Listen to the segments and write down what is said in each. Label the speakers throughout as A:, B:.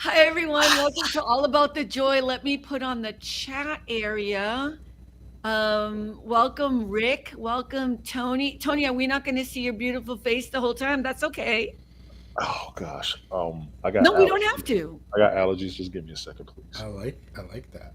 A: Hi, everyone. Welcome to All About the Joy. Let me put on the chat area. Welcome, Rick. Welcome, Tony. Tony, are we not going to see your beautiful face the whole time? That's okay.
B: Oh gosh. I got
A: No, we don't have
B: allergies.
A: to.
B: I got allergies. Just give me a second, please.
C: I like that.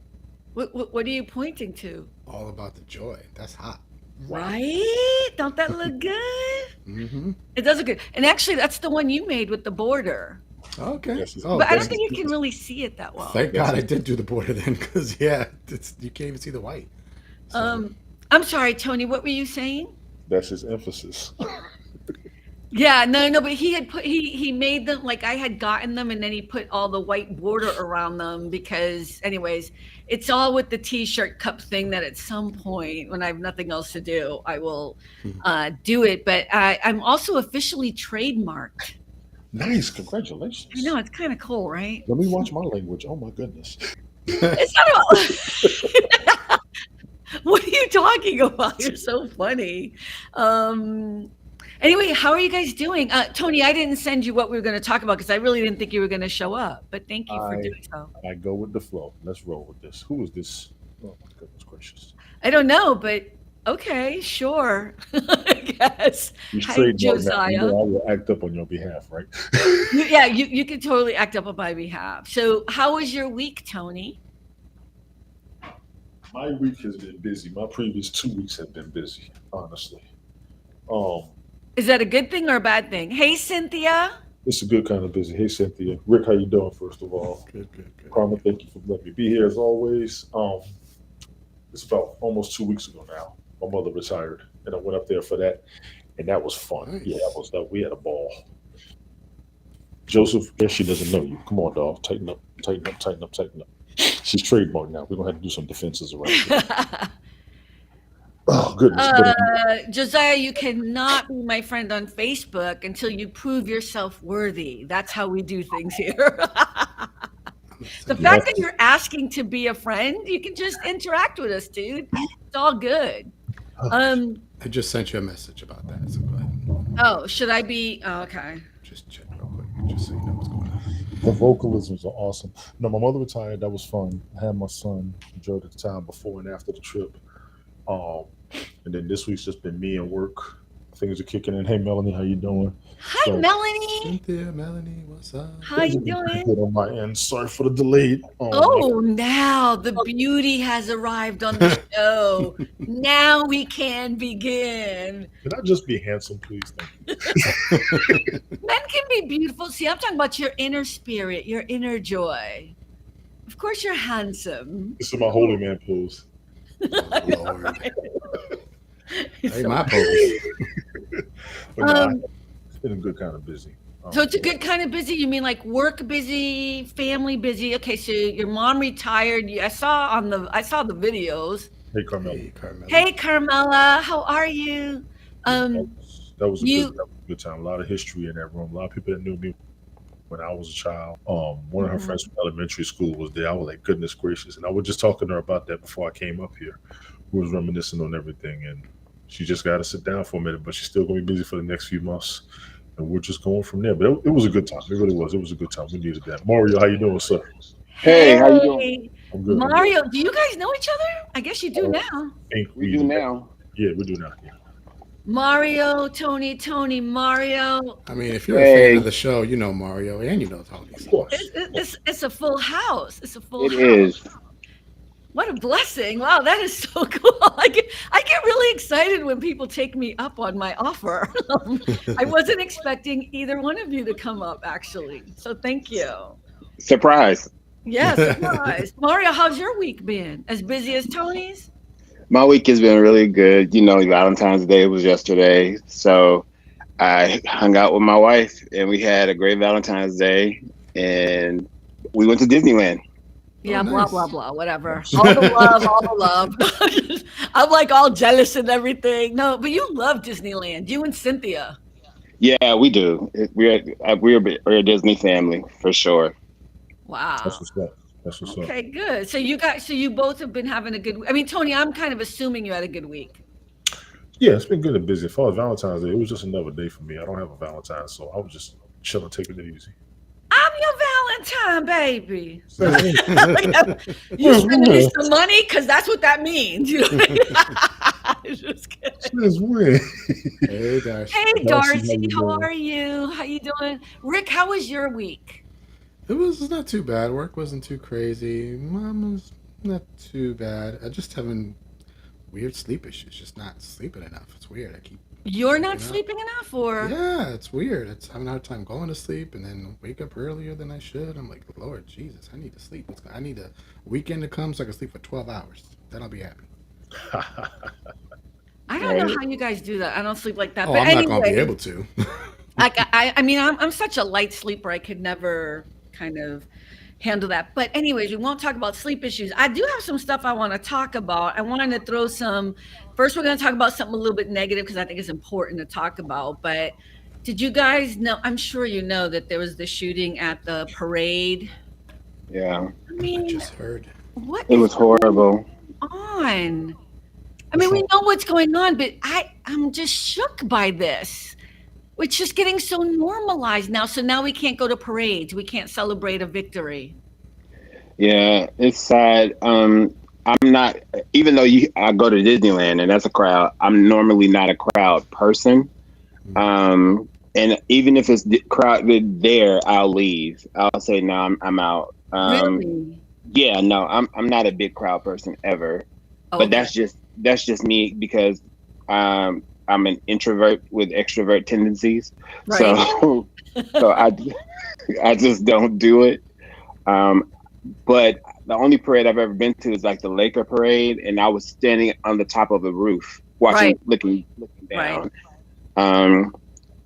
A: What are you pointing to?
C: All about the joy. That's hot. Wow.
A: Right? Don't that look good?
C: Mm-hmm.
A: It does look good. And actually, that's the one you made with the border.
C: Okay.
B: This is
C: Oh,
A: But I
B: this
A: don't
C: thank.
B: is
A: think you can
B: this,
A: really see it that well.
C: Thank
B: this
C: God I
B: is
C: did do the border then, because you can't even see the white. So
A: Um, I'm sorry, Tony. What were you saying?
B: that's his emphasis.
A: Yeah, no, but he had put he made them like I had gotten them and then he put all the white border around them because anyways, it's all with the t-shirt cup thing that at some point when I have nothing else to do, I will do it. But I'm also officially trademarked.
B: Nice.
A: I know
B: Congratulations.
A: it's kind of cool, right?
B: Let me watch my language. Oh my goodness.
A: It's not all what are you talking about? You're so funny. Um Anyway, how are you guys doing? Tony, I didn't send you what we were going to talk about because I really didn't think you were going to show up, but thank you for
B: I
A: doing so.
B: I go with the flow. Let's roll with this. Who is this? Oh my goodness gracious.
A: I don't know, but okay, sure. I guess.
B: You
A: Hi,
B: trademark now. You
A: Josiah.
B: know I will act up on your behalf, right?
A: Yeah, you can totally act up on my behalf. So, how was your week, Tony?
B: My week has been busy. My previous 2 weeks have been busy, honestly. Um,
A: Is that a good thing or a bad thing? Hey, Cynthia.
B: it's a good kind of busy. Hey Cynthia. Rick, how you doing first of all?
C: good, good, good.
B: Carmen, thank you for letting me be here as always. It's about almost 2 weeks ago now. My mother retired, and I went up there for that, and that was fun. Yeah, that
C: Nice.
B: was that. We had a ball. Joseph, guess she doesn't know you. Come on, dog. Tighten up, tighten up, tighten up, tighten up. She's trademarked now. We're gonna have to do some defenses around here. Oh goodness, but
A: Josiah, you cannot be my friend on Facebook until you prove yourself worthy. That's how we do things here.
C: I'm gonna
A: The
C: send
B: you
C: you a
A: fact
B: have
A: that
B: to.
C: message.
A: you're asking to be a friend, you can just interact with us, dude. It's all good. Um,
C: I just sent you a message about that. So go ahead and
A: oh, should I be okay.
C: just check real quick, just so you know what's going on.
B: The vocalisms are awesome. No, my mother retired. That was fun. I had my son. Enjoyed the time before and after the trip. Um, and then this week's just been me and work. Things are kicking in. Hey, Melanie, how you doing?
A: Hi,
B: So
A: Melanie.
C: Cynthia, Melanie, what's up?
A: How
B: things
A: you
B: have been pretty
A: doing?
B: good on my end. Sorry for the delayed.
A: Oh, now the beauty has arrived on the show. Now we can begin.
B: Can I just be handsome, please? Thank you.
A: Men can be beautiful. See, I'm talking about your inner spirit, your inner joy. Of course, you're handsome.
B: This is my holy man pose.
C: Oh Lord,
A: It's
C: hey,
A: so
C: my pose.
B: But no,
A: um,
B: it's been a good kind of busy.
A: so it's a good kind of busy. You mean like work busy, family busy? Okay, so your mom retired. I saw the videos.
B: Hey, Carmela.
C: Hey, Carmela.
A: Hey, Carmela, how are you?
B: Yeah,
A: Um,
B: that was a good
A: you.
B: that was a good time. A lot of history in that room. A lot of people that knew me when I was a child. One of her
A: Mhm.
B: friends from elementary school was there. I was like, goodness gracious. And I was just talking to her about that before I came up here. We was reminiscing on everything, and she just got to sit down for a minute, but she's still going to be busy for the next few months. And we're just going from there. But it was a good time. It really was. It was a good time. We needed that. Mario, how you doing, sir?
D: Hey, how you doing?
A: Hey,
B: I'm good. I'm good.
A: Mario. Do you guys know each other? I guess you
B: I
A: do
B: don't
A: now.
B: think
D: We
B: we
D: do
B: met.
D: now.
B: Yeah, we do now. Yeah.
A: Mario, Tony, Mario.
C: I mean, if you're a fan of
D: Hey,
C: the show, you know Mario and you know Tony.
B: Of
C: So
B: course.
A: It's a full house. It's a full
D: it
A: house.
D: is.
A: What a blessing. Wow, that is so cool. I get really excited when people take me up on my offer. I wasn't expecting either one of you to come up, actually. So thank you.
D: Surprise.
A: Yeah, surprise. Mario, how's your week been? As busy as Tony's?
D: My week has been really good. Valentine's Day was yesterday. So I hung out with my wife and we had a great Valentine's Day and we went to Disneyland.
C: oh,
A: Yeah, blah, blah,
C: nice.
A: blah, whatever.
B: Nice.
A: All the love, all the love. I'm like all jealous and everything. No, but you love Disneyland, you and Cynthia.
D: Yeah, we do. We're a Disney family for sure.
B: That's
A: Wow.
B: what's up. That's what's up.
A: Okay, good. So you both have been having a good I mean, Tony, I'm kind of assuming you had a good week.
B: Yeah, it's been good and busy. As far as Valentine's Day, it was just another day for me. I don't have a Valentine, so I was just chilling, taking it easy.
A: I'm your time, baby.
B: Since when?
A: You sending me some money? Because that's what that means. You know? Just kidding.
B: Since when?
C: Hey, Dash.
A: Hey,
B: Darcy,
A: Darcy,
B: how you
A: how
B: doing?
A: are you? How you doing? Rick, how was your week?
C: It was not too bad. Work wasn't too crazy. Mom was not too bad. I just having weird sleep issues. Just not sleeping enough. It's weird. I keep
A: You're not
C: waking up.
A: sleeping enough, or
C: Yeah, it's weird. It's having a hard time going to sleep and then wake up earlier than I should. I'm like, Lord Jesus, I need to sleep. I need a weekend to come so I can sleep for 12 hours. Then I'll be happy.
A: I don't know
D: Right.
A: how you guys do that. I don't sleep like that.
C: Oh,
A: But
C: I'm not gonna be
A: anyway,
C: able to.
A: I mean, I'm such a light sleeper. I could never kind of handle that. But anyways, we won't talk about sleep issues. I do have some stuff I want to talk about. I wanted to throw some. First, we're going to talk about something a little bit negative because I think it's important to talk about. But did you guys know? I'm sure you know that there was the shooting at the parade.
D: Yeah,
A: I
C: I
A: mean,
C: just heard.
A: what
D: it
A: is
D: was
A: going
D: horrible.
A: on? I mean, we know what's going on, but I'm just shook by this. It's just getting so normalized now. So now we can't go to parades. We can't celebrate a victory.
D: Yeah, it's sad. I'm not, even though I go to Disneyland and that's a crowd. I'm normally not a crowd person. And even if it's crowded there, I'll leave. I'll say no, I'm out.
A: Really?
D: Yeah, no, I'm not a big crowd person ever. But
A: Okay.
D: that's just me because I'm an introvert with extrovert tendencies.
A: Right.
D: So so I just don't do it. Um, but the only parade I've ever been to is like the Laker parade, and I was standing on the top of the roof watching,
A: Right.
D: looking
A: Right.
D: down.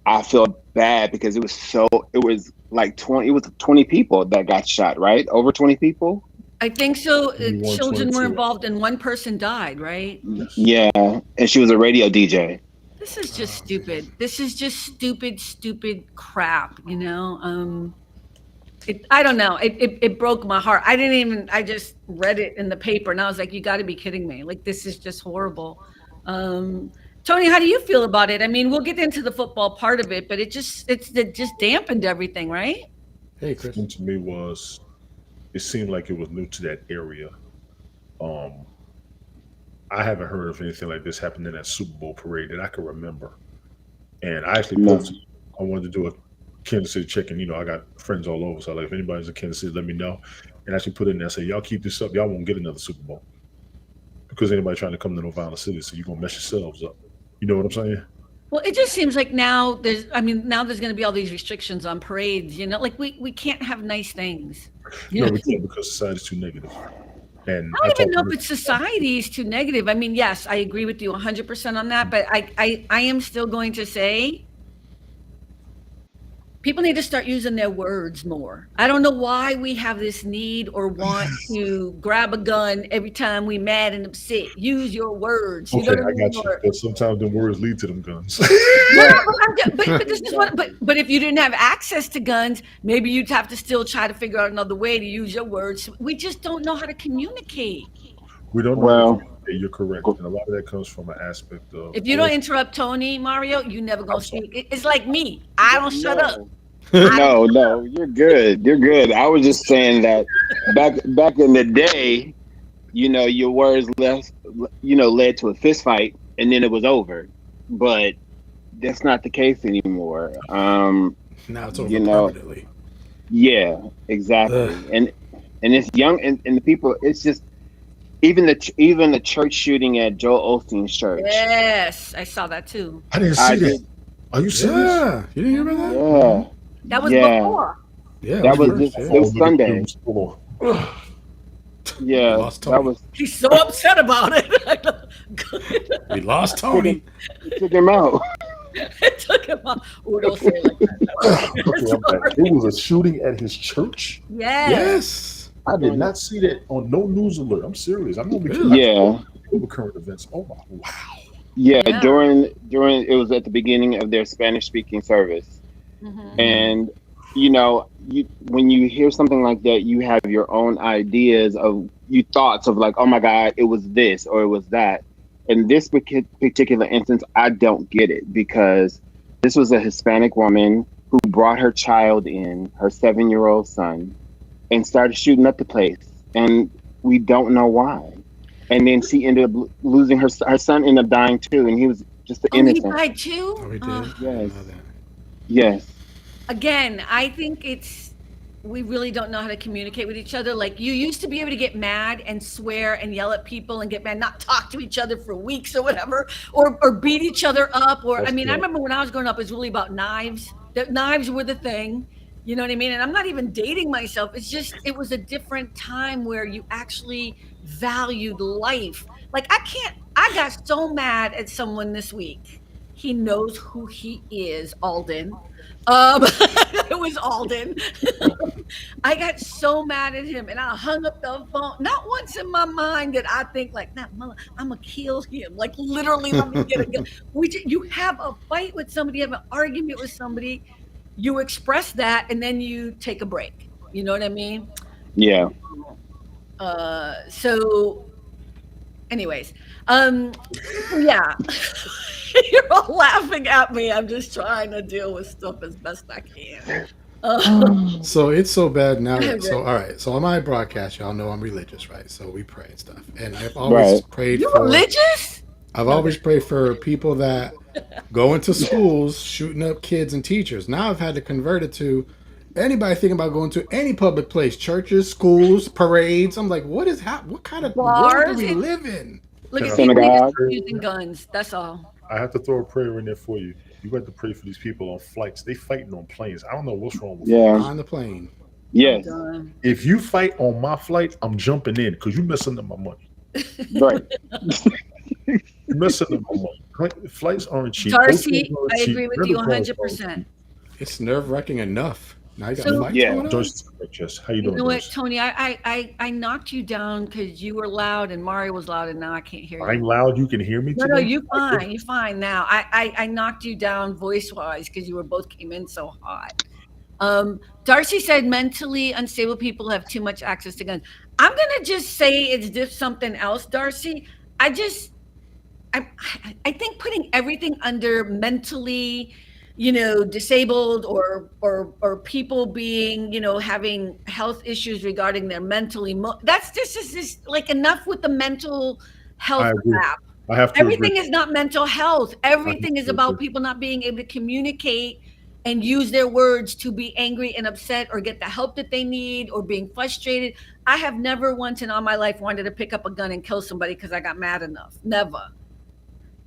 D: I feel bad because it was like 20 people that got shot, right? Over 20 people.
A: I think so.
B: 21,
A: Children were
B: 22.
A: involved and one person died, right?
B: Yes.
D: Yeah, and she was a radio DJ.
A: This is just
C: Oh,
A: stupid. This is just stupid crap, you know? I don't know. It broke my heart. I just read it in the paper and I was like, you got to be kidding me. Like, this is just horrible. Tony, how do you feel about it? I mean, we'll get into the football part of it, but it just dampened everything, right?
C: Hey, Chris.
B: Thing to me was, it seemed like it was new to that area. Um, I haven't heard of anything like this happening in that Super Bowl parade that I can remember. And I actually
D: No.
B: posted, I wanted to do a Kansas City check-in. You know, I got friends all over. So, like, if anybody's in Kansas City, let me know. And actually put it in there, say, y'all keep this up. Y'all won't get another Super Bowl. Because anybody trying to come to no violent city, so you're going to mess yourselves up. You know what I'm saying?
A: Well, it just seems like now now there's going to be all these restrictions on parades, you know, like we can't have nice things. You
B: No,
A: know,
B: we can't because society's too negative. And
A: I
B: I
A: don't even
B: talked
A: know
B: to
A: if it's society is too negative. I mean, yes, I agree with you 100% on that, but I am still going to say people need to start using their words more. I don't know why we have this need or want to grab a gun every time we mad and upset. Use your words. You know
B: okay,
A: what I
B: I
A: mean?
B: got you. But sometimes the words lead to them guns.
A: No, but this is what. But if you didn't have access to guns, maybe you'd have to still try to figure out another way to use your words. We just don't know how to communicate.
B: We don't know how to
D: Well,
B: communicate. You're correct. And a lot of that comes from an aspect of
A: If you don't interrupt Tony, Mario, you never gonna
B: I'm sorry.
A: speak. It's like me. I don't shut up.
D: No, you're good. You're good. I was just saying that back in the day, your words led to a fist fight and then it was over. But that's not the case anymore.
C: Now it's over
D: You know,
C: permanently.
D: yeah, exactly.
C: Ugh.
D: And it's young and the people. It's just even the church shooting at Joel Osteen's church.
A: Yes, I saw that too.
B: I didn't
D: I
B: see that.
D: did.
B: Are you serious?
C: Yeah, you didn't hear about that?
D: Yeah,
A: That was
D: yeah.
A: before.
C: Yeah,
D: That was
C: first,
D: this
C: yeah.
D: was Sunday.
C: We
D: Yeah,
C: lost
D: that
C: Tony.
D: was
A: He's so upset about it.
C: We lost Tony.
D: took him out.
A: It took him off. Oh, don't say it like that.
B: Okay, I'm back. It was a shooting at his church.
A: Yes.
C: Yes.
B: I did not see that on no news alert. I'm serious. I'm only
C: Really?
D: Yeah.
B: over current events. Oh my wow.
D: Yeah,
A: Yeah.
D: during it was at the beginning of their Spanish speaking service.
A: Mhm.
D: And when you hear something like that, you have your own ideas of thoughts of like, oh my God, it was this or it was that. In this particular instance, I don't get it because this was a Hispanic woman who brought her child in, her 7-year-old son, and started shooting up the place, and we don't know why. And then she ended up losing her son ended up dying too, and he was just an
A: Oh, he
D: innocent.
A: died
C: Oh,
A: too?
C: we did. I didn't know
D: Yes,
C: that.
D: yes,
A: Again, I think we really don't know how to communicate with each other. Like you used to be able to get mad and swear and yell at people and get mad, not talk to each other for weeks or whatever, or beat each other up. Or I
B: That's
A: mean, I
B: correct.
A: remember when I was growing up, it was really about knives. That knives were the thing. You know what I mean? And I'm not even dating myself. It's just it was a different time where you actually valued life. Like I got so mad at someone this week. He knows who he is, Alden. It was Alden. I got so mad at him and I hung up the phone. Not once in my mind did I think like, nah, mother, I'm gonna kill him. Like literally, let me get a gun. You have a fight with somebody, you have an argument with somebody, you express that, and then you take a break. You know what I mean?
D: yeah.
A: So anyways, so yeah. You're all laughing at me. I'm just trying to deal with stuff as best I can.
C: So it's so bad now
A: Go
C: that
A: ahead,
C: so
A: Rick.
C: all right. So on my broadcast, y'all know I'm religious, right? So we pray and stuff, and
D: Right.
A: You religious?
C: I've
A: No,
C: always prayed for people that go into schools shooting up kids and teachers. Now I've had to convert it to anybody thinking about going to any public place, churches, schools, parades. I'm like, what kind of world do
A: bars
C: we
A: and
C: live in?
A: look
B: Can
A: at
B: I
A: people need to
D: Synagogue.
A: stop using guns. That's all.
B: I have to throw a prayer in there for you. You got to pray for these people on flights. They fighting on planes. I don't know what's wrong with
D: Yeah.
B: flights.
C: On the plane.
A: I'm
D: Yes.
A: done.
B: If you fight on my flight, I'm jumping in because you're messing up my money.
D: Right.
B: You're messing up my money. Flights aren't cheap. Hotels
A: Darcy,
B: aren't
A: I
B: cheap.
A: agree with you
B: Rental cars aren't
A: 100%.
B: cheap.
C: It's nerve wracking enough. Now you got
A: So
C: fights going on.
B: Doris, yes. How you
A: you
B: doing,
A: know what,
B: Doris?
A: Tony? I knocked you down because you were loud and Mario was loud, and now I can't hear
B: I'm
A: you.
B: loud. You can hear me
A: No, no,
B: today.
A: you fine. You fine now. I knocked you down voice wise because you were both came in so hot. Darcy said mentally unstable people have too much access to guns. I'm gonna just say it's just something else, Darcy. I just I I think putting everything under mentally, disabled or people being, having health issues regarding their that's just is just like enough with the mental
B: I
A: health
B: agree.
A: crap.
B: I have to agree.
A: Everything is not mental health.
B: I have
A: Everything is
B: to agree.
A: about people not being able to communicate and use their words to be angry and upset or get the help that they need or being frustrated. I have never once in all my life wanted to pick up a gun and kill somebody because I got mad enough. Never.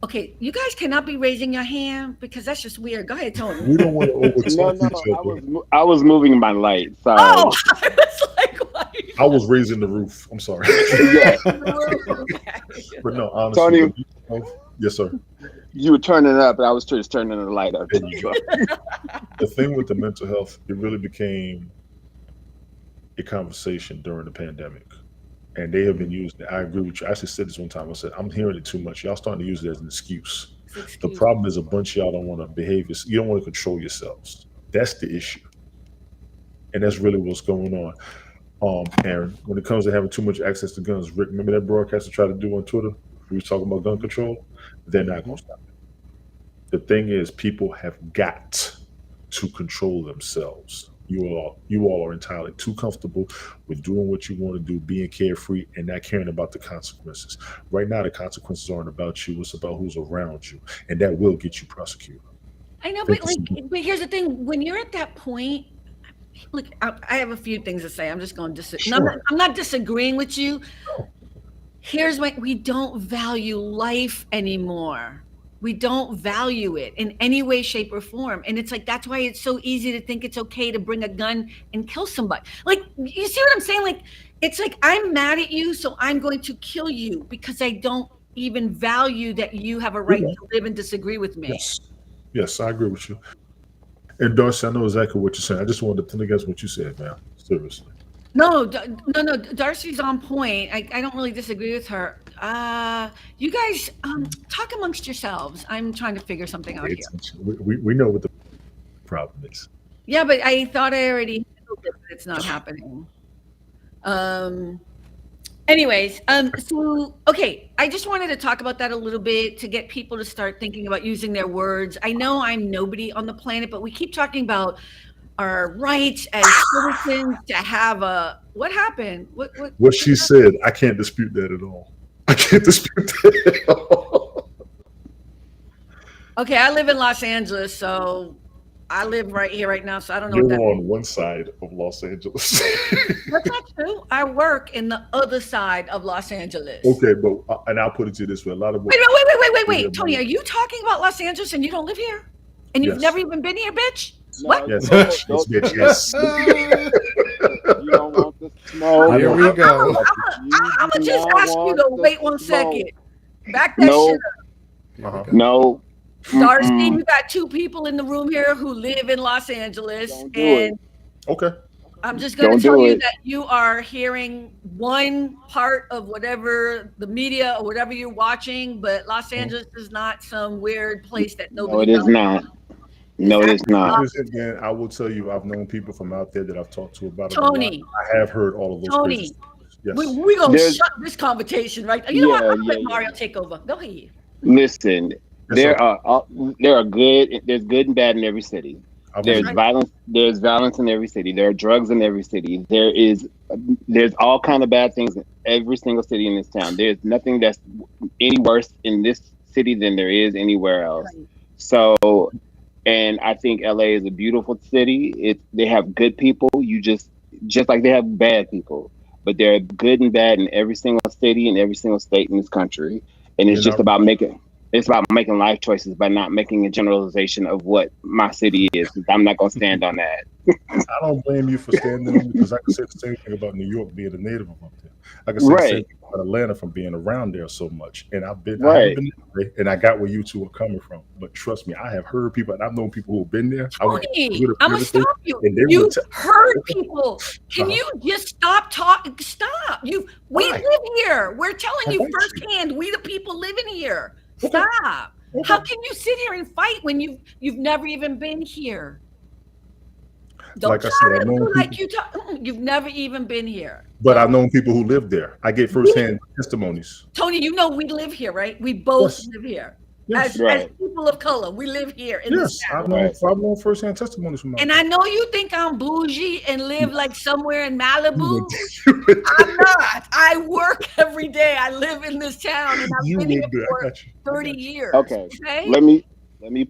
A: Okay, you guys cannot be raising your hand because that's just weird. Go ahead, Tony.
B: We don't want to
D: No,
B: overtalk
D: no.
B: each other.
D: I was moving my light.
A: Oh,
D: Sorry.
A: I was like, why are you
B: I was raising the roof. I'm sorry.
D: Yeah.
A: in the room? Okay.
B: But no, honestly,
D: Tony,
B: yes, sir.
D: you were turning it up, and I was just turning the light up.
B: There you go. The thing with the mental health, it really became a conversation during the pandemic. And they have been using it. I agree with you. I actually said this one time. I said, I'm hearing it too much. Y'all starting to use it as an excuse. The
A: Excuse me.
B: problem is a bunch of y'all don't want to behave. You don't want to control yourselves. That's the issue. And that's really what's going on. Aaron, when it comes to having too much access to guns, Rick, remember that broadcast I tried to do on Twitter? We was talking about gun control. They're not going to stop it. The thing is, people have got to control themselves. You all are entirely too comfortable with doing what you want to do, being carefree, and not caring about the consequences. Right now, the consequences aren't about you; it's about who's around you, and that will get you prosecuted.
A: I know,
B: Thank
A: but
B: you so much.
A: but here's the thing: when you're at that point, look, I have a few things to say. I'm just going to disagree.
B: Sure.
A: I'm not disagreeing with you.
B: No.
A: Here's why we don't value life anymore. We don't value it in any way, shape, or form. And it's like, that's why it's so easy to think it's okay to bring a gun and kill somebody. Like, you see what I'm saying? Like, it's like, I'm mad at you, so I'm going to kill you because I don't even value that you have a right
B: Yeah.
A: to live and disagree with me.
B: Yes. Yes, I agree with you. And Darcy, I know exactly what you're saying. I just wanted to think against what you said, man. Seriously.
A: No, no. Darcy's on point. I don't really disagree with her. You guys talk amongst yourselves. I'm trying to figure something out
B: Pay
A: here.
B: attention. We know what the problem is.
A: Yeah, but I thought I already handled it, but it's not happening. Um, Anyways, so okay, I just wanted to talk about that a little bit to get people to start thinking about using their words. I know I'm nobody on the planet, but we keep talking about our rights as citizens to have a what happened?
B: What she said, I can't dispute that at all. I can't dispute that at all.
A: Okay, I live in Los Angeles, so I live right here right now, so I don't know what
B: You're
A: that
B: on one side of Los Angeles.
A: That's not true. I work in the other side of Los Angeles.
B: Okay, but and I'll put it to you this way: a lot of what
A: Wait. Tony, are you talking about Los Angeles and you don't live here? And you've
B: yes,
A: never even been here, bitch?
D: No,
A: What?
B: yes,
D: don't,
B: bitch,
D: don't,
B: yes, bitch, yes.
D: you don't want the smoke.
C: Here we go.
A: I'm gonna just ask you to wait 1 second. Back that
D: No,
A: shit up.
B: Uh-huh.
D: no.
A: Darcy,
D: Mm-mm.
A: you got 2 people in the room here who live in Los Angeles,
D: Don't do it.
A: and
B: Okay,
A: I'm just going
D: Don't
A: to tell
D: do
A: you
D: it.
A: that you are hearing one part of whatever the media or whatever you're watching, but Los Angeles is not some weird place that
D: No,
A: nobody
D: it is
A: knows.
D: not. No, it is not.
B: again, I will tell you, I've known people from out there that I've talked to about it a lot.
A: Tony,
B: I have heard all of those crazy
A: Tony,
B: stories. Yes,
A: we're going to
D: There's,
A: shut this conversation right. You know what?
D: yeah,
A: I'm going to
D: yeah,
A: let Mario
D: yeah.
A: take over. Go ahead.
D: Listen,
B: yes, sir.
D: there's good and bad in every city.
B: I
D: There's
B: believe.
A: Right.
D: there's violence in every city. There are drugs in every city. There's all kind of bad things in every single city in this town. There's nothing that's any worse in this city than there is anywhere else.
A: Right.
D: So, and I think LA is a beautiful city. They have good people. Just like they have bad people, but there are good and bad in every single city and every single state in this country. And
B: You're not.
D: it's about making life choices by not making a generalization of what my city is. I'm not gonna stand on that.
B: I don't blame you for standing on it because I can say the same thing about New York being a native of up there. I can say the same
D: Right,
B: thing about Atlanta from being around there so much. And I haven't
D: right.
B: been there, and I got where you two are coming from. But trust me, I have heard people, and I've known people who've been there. I went
A: Tony,
B: to the
A: I'm going to
B: previously,
A: stop you.
B: and they
A: You
B: would tell.
A: heard people. Can
B: Uh-huh.
A: you just stop talking? Stop. We
B: Why?
A: live here. We're telling
B: I
A: you
B: like you.
A: firsthand. We the people living here.
B: Okay.
A: Stop.
B: Okay.
A: How can you sit here and fight when you've never even been here? Don't
B: Like I
A: try
B: said, I've
A: to
B: known
A: do like
B: people,
A: you talk. You've never even been here.
B: but I've
A: Don't.
B: known people who live there. I get
A: We,
B: firsthand testimonies.
A: Tony, you know we live here, right? We both
B: Yes,
A: live here.
B: yes,
A: As
D: Right,
A: people of color, we live here in this
B: yes.
A: town.
D: right.
B: I've known firsthand testimonies from out
A: And
B: there.
A: I know you think I'm bougie and live like somewhere in
B: You went,
A: Malibu.
B: you went
A: I'm
B: there.
A: not. I work every day. I live in this town and I've
B: You
A: been here
B: went there. I
A: for
B: got you. I
A: 30
B: got you.
A: years.
D: Okay.
A: Okay.
D: Let me let me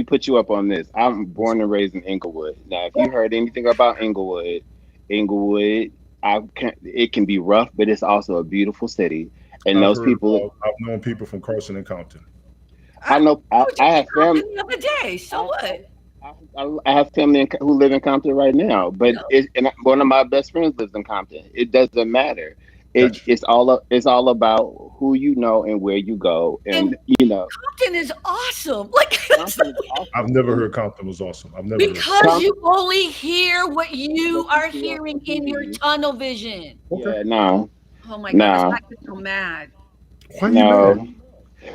D: put you up on this. I'm
B: Yes,
D: born and raised in Inglewood. Now, if
A: Yeah.
D: you heard anything about Inglewood, it can be rough, but it's also a beautiful city. And
B: I've
D: those
B: heard
D: people,
B: about. I've known people from Carson and Compton.
A: I
D: I
A: was
D: I
A: just in
D: have family.
A: Compton the other day. So
D: I,
A: what?
D: I have family who live in Compton right now, but
A: No.
D: one of my best friends lives in Compton. It doesn't matter.
B: Got you.
D: It's all about who you know and where you go, and
A: And
D: you know,
A: Compton is awesome. Like
D: Compton is
B: I've
D: awesome.
B: never heard Compton was awesome. I've never heard.
A: because
D: Com-
A: you only hear what you
D: what you
A: are
D: see on
A: hearing in your
D: TV.
A: tunnel vision.
B: Okay.
D: Yeah, no,
A: Oh my God, that's why
D: no,
A: I get so mad.
B: Why are you mad?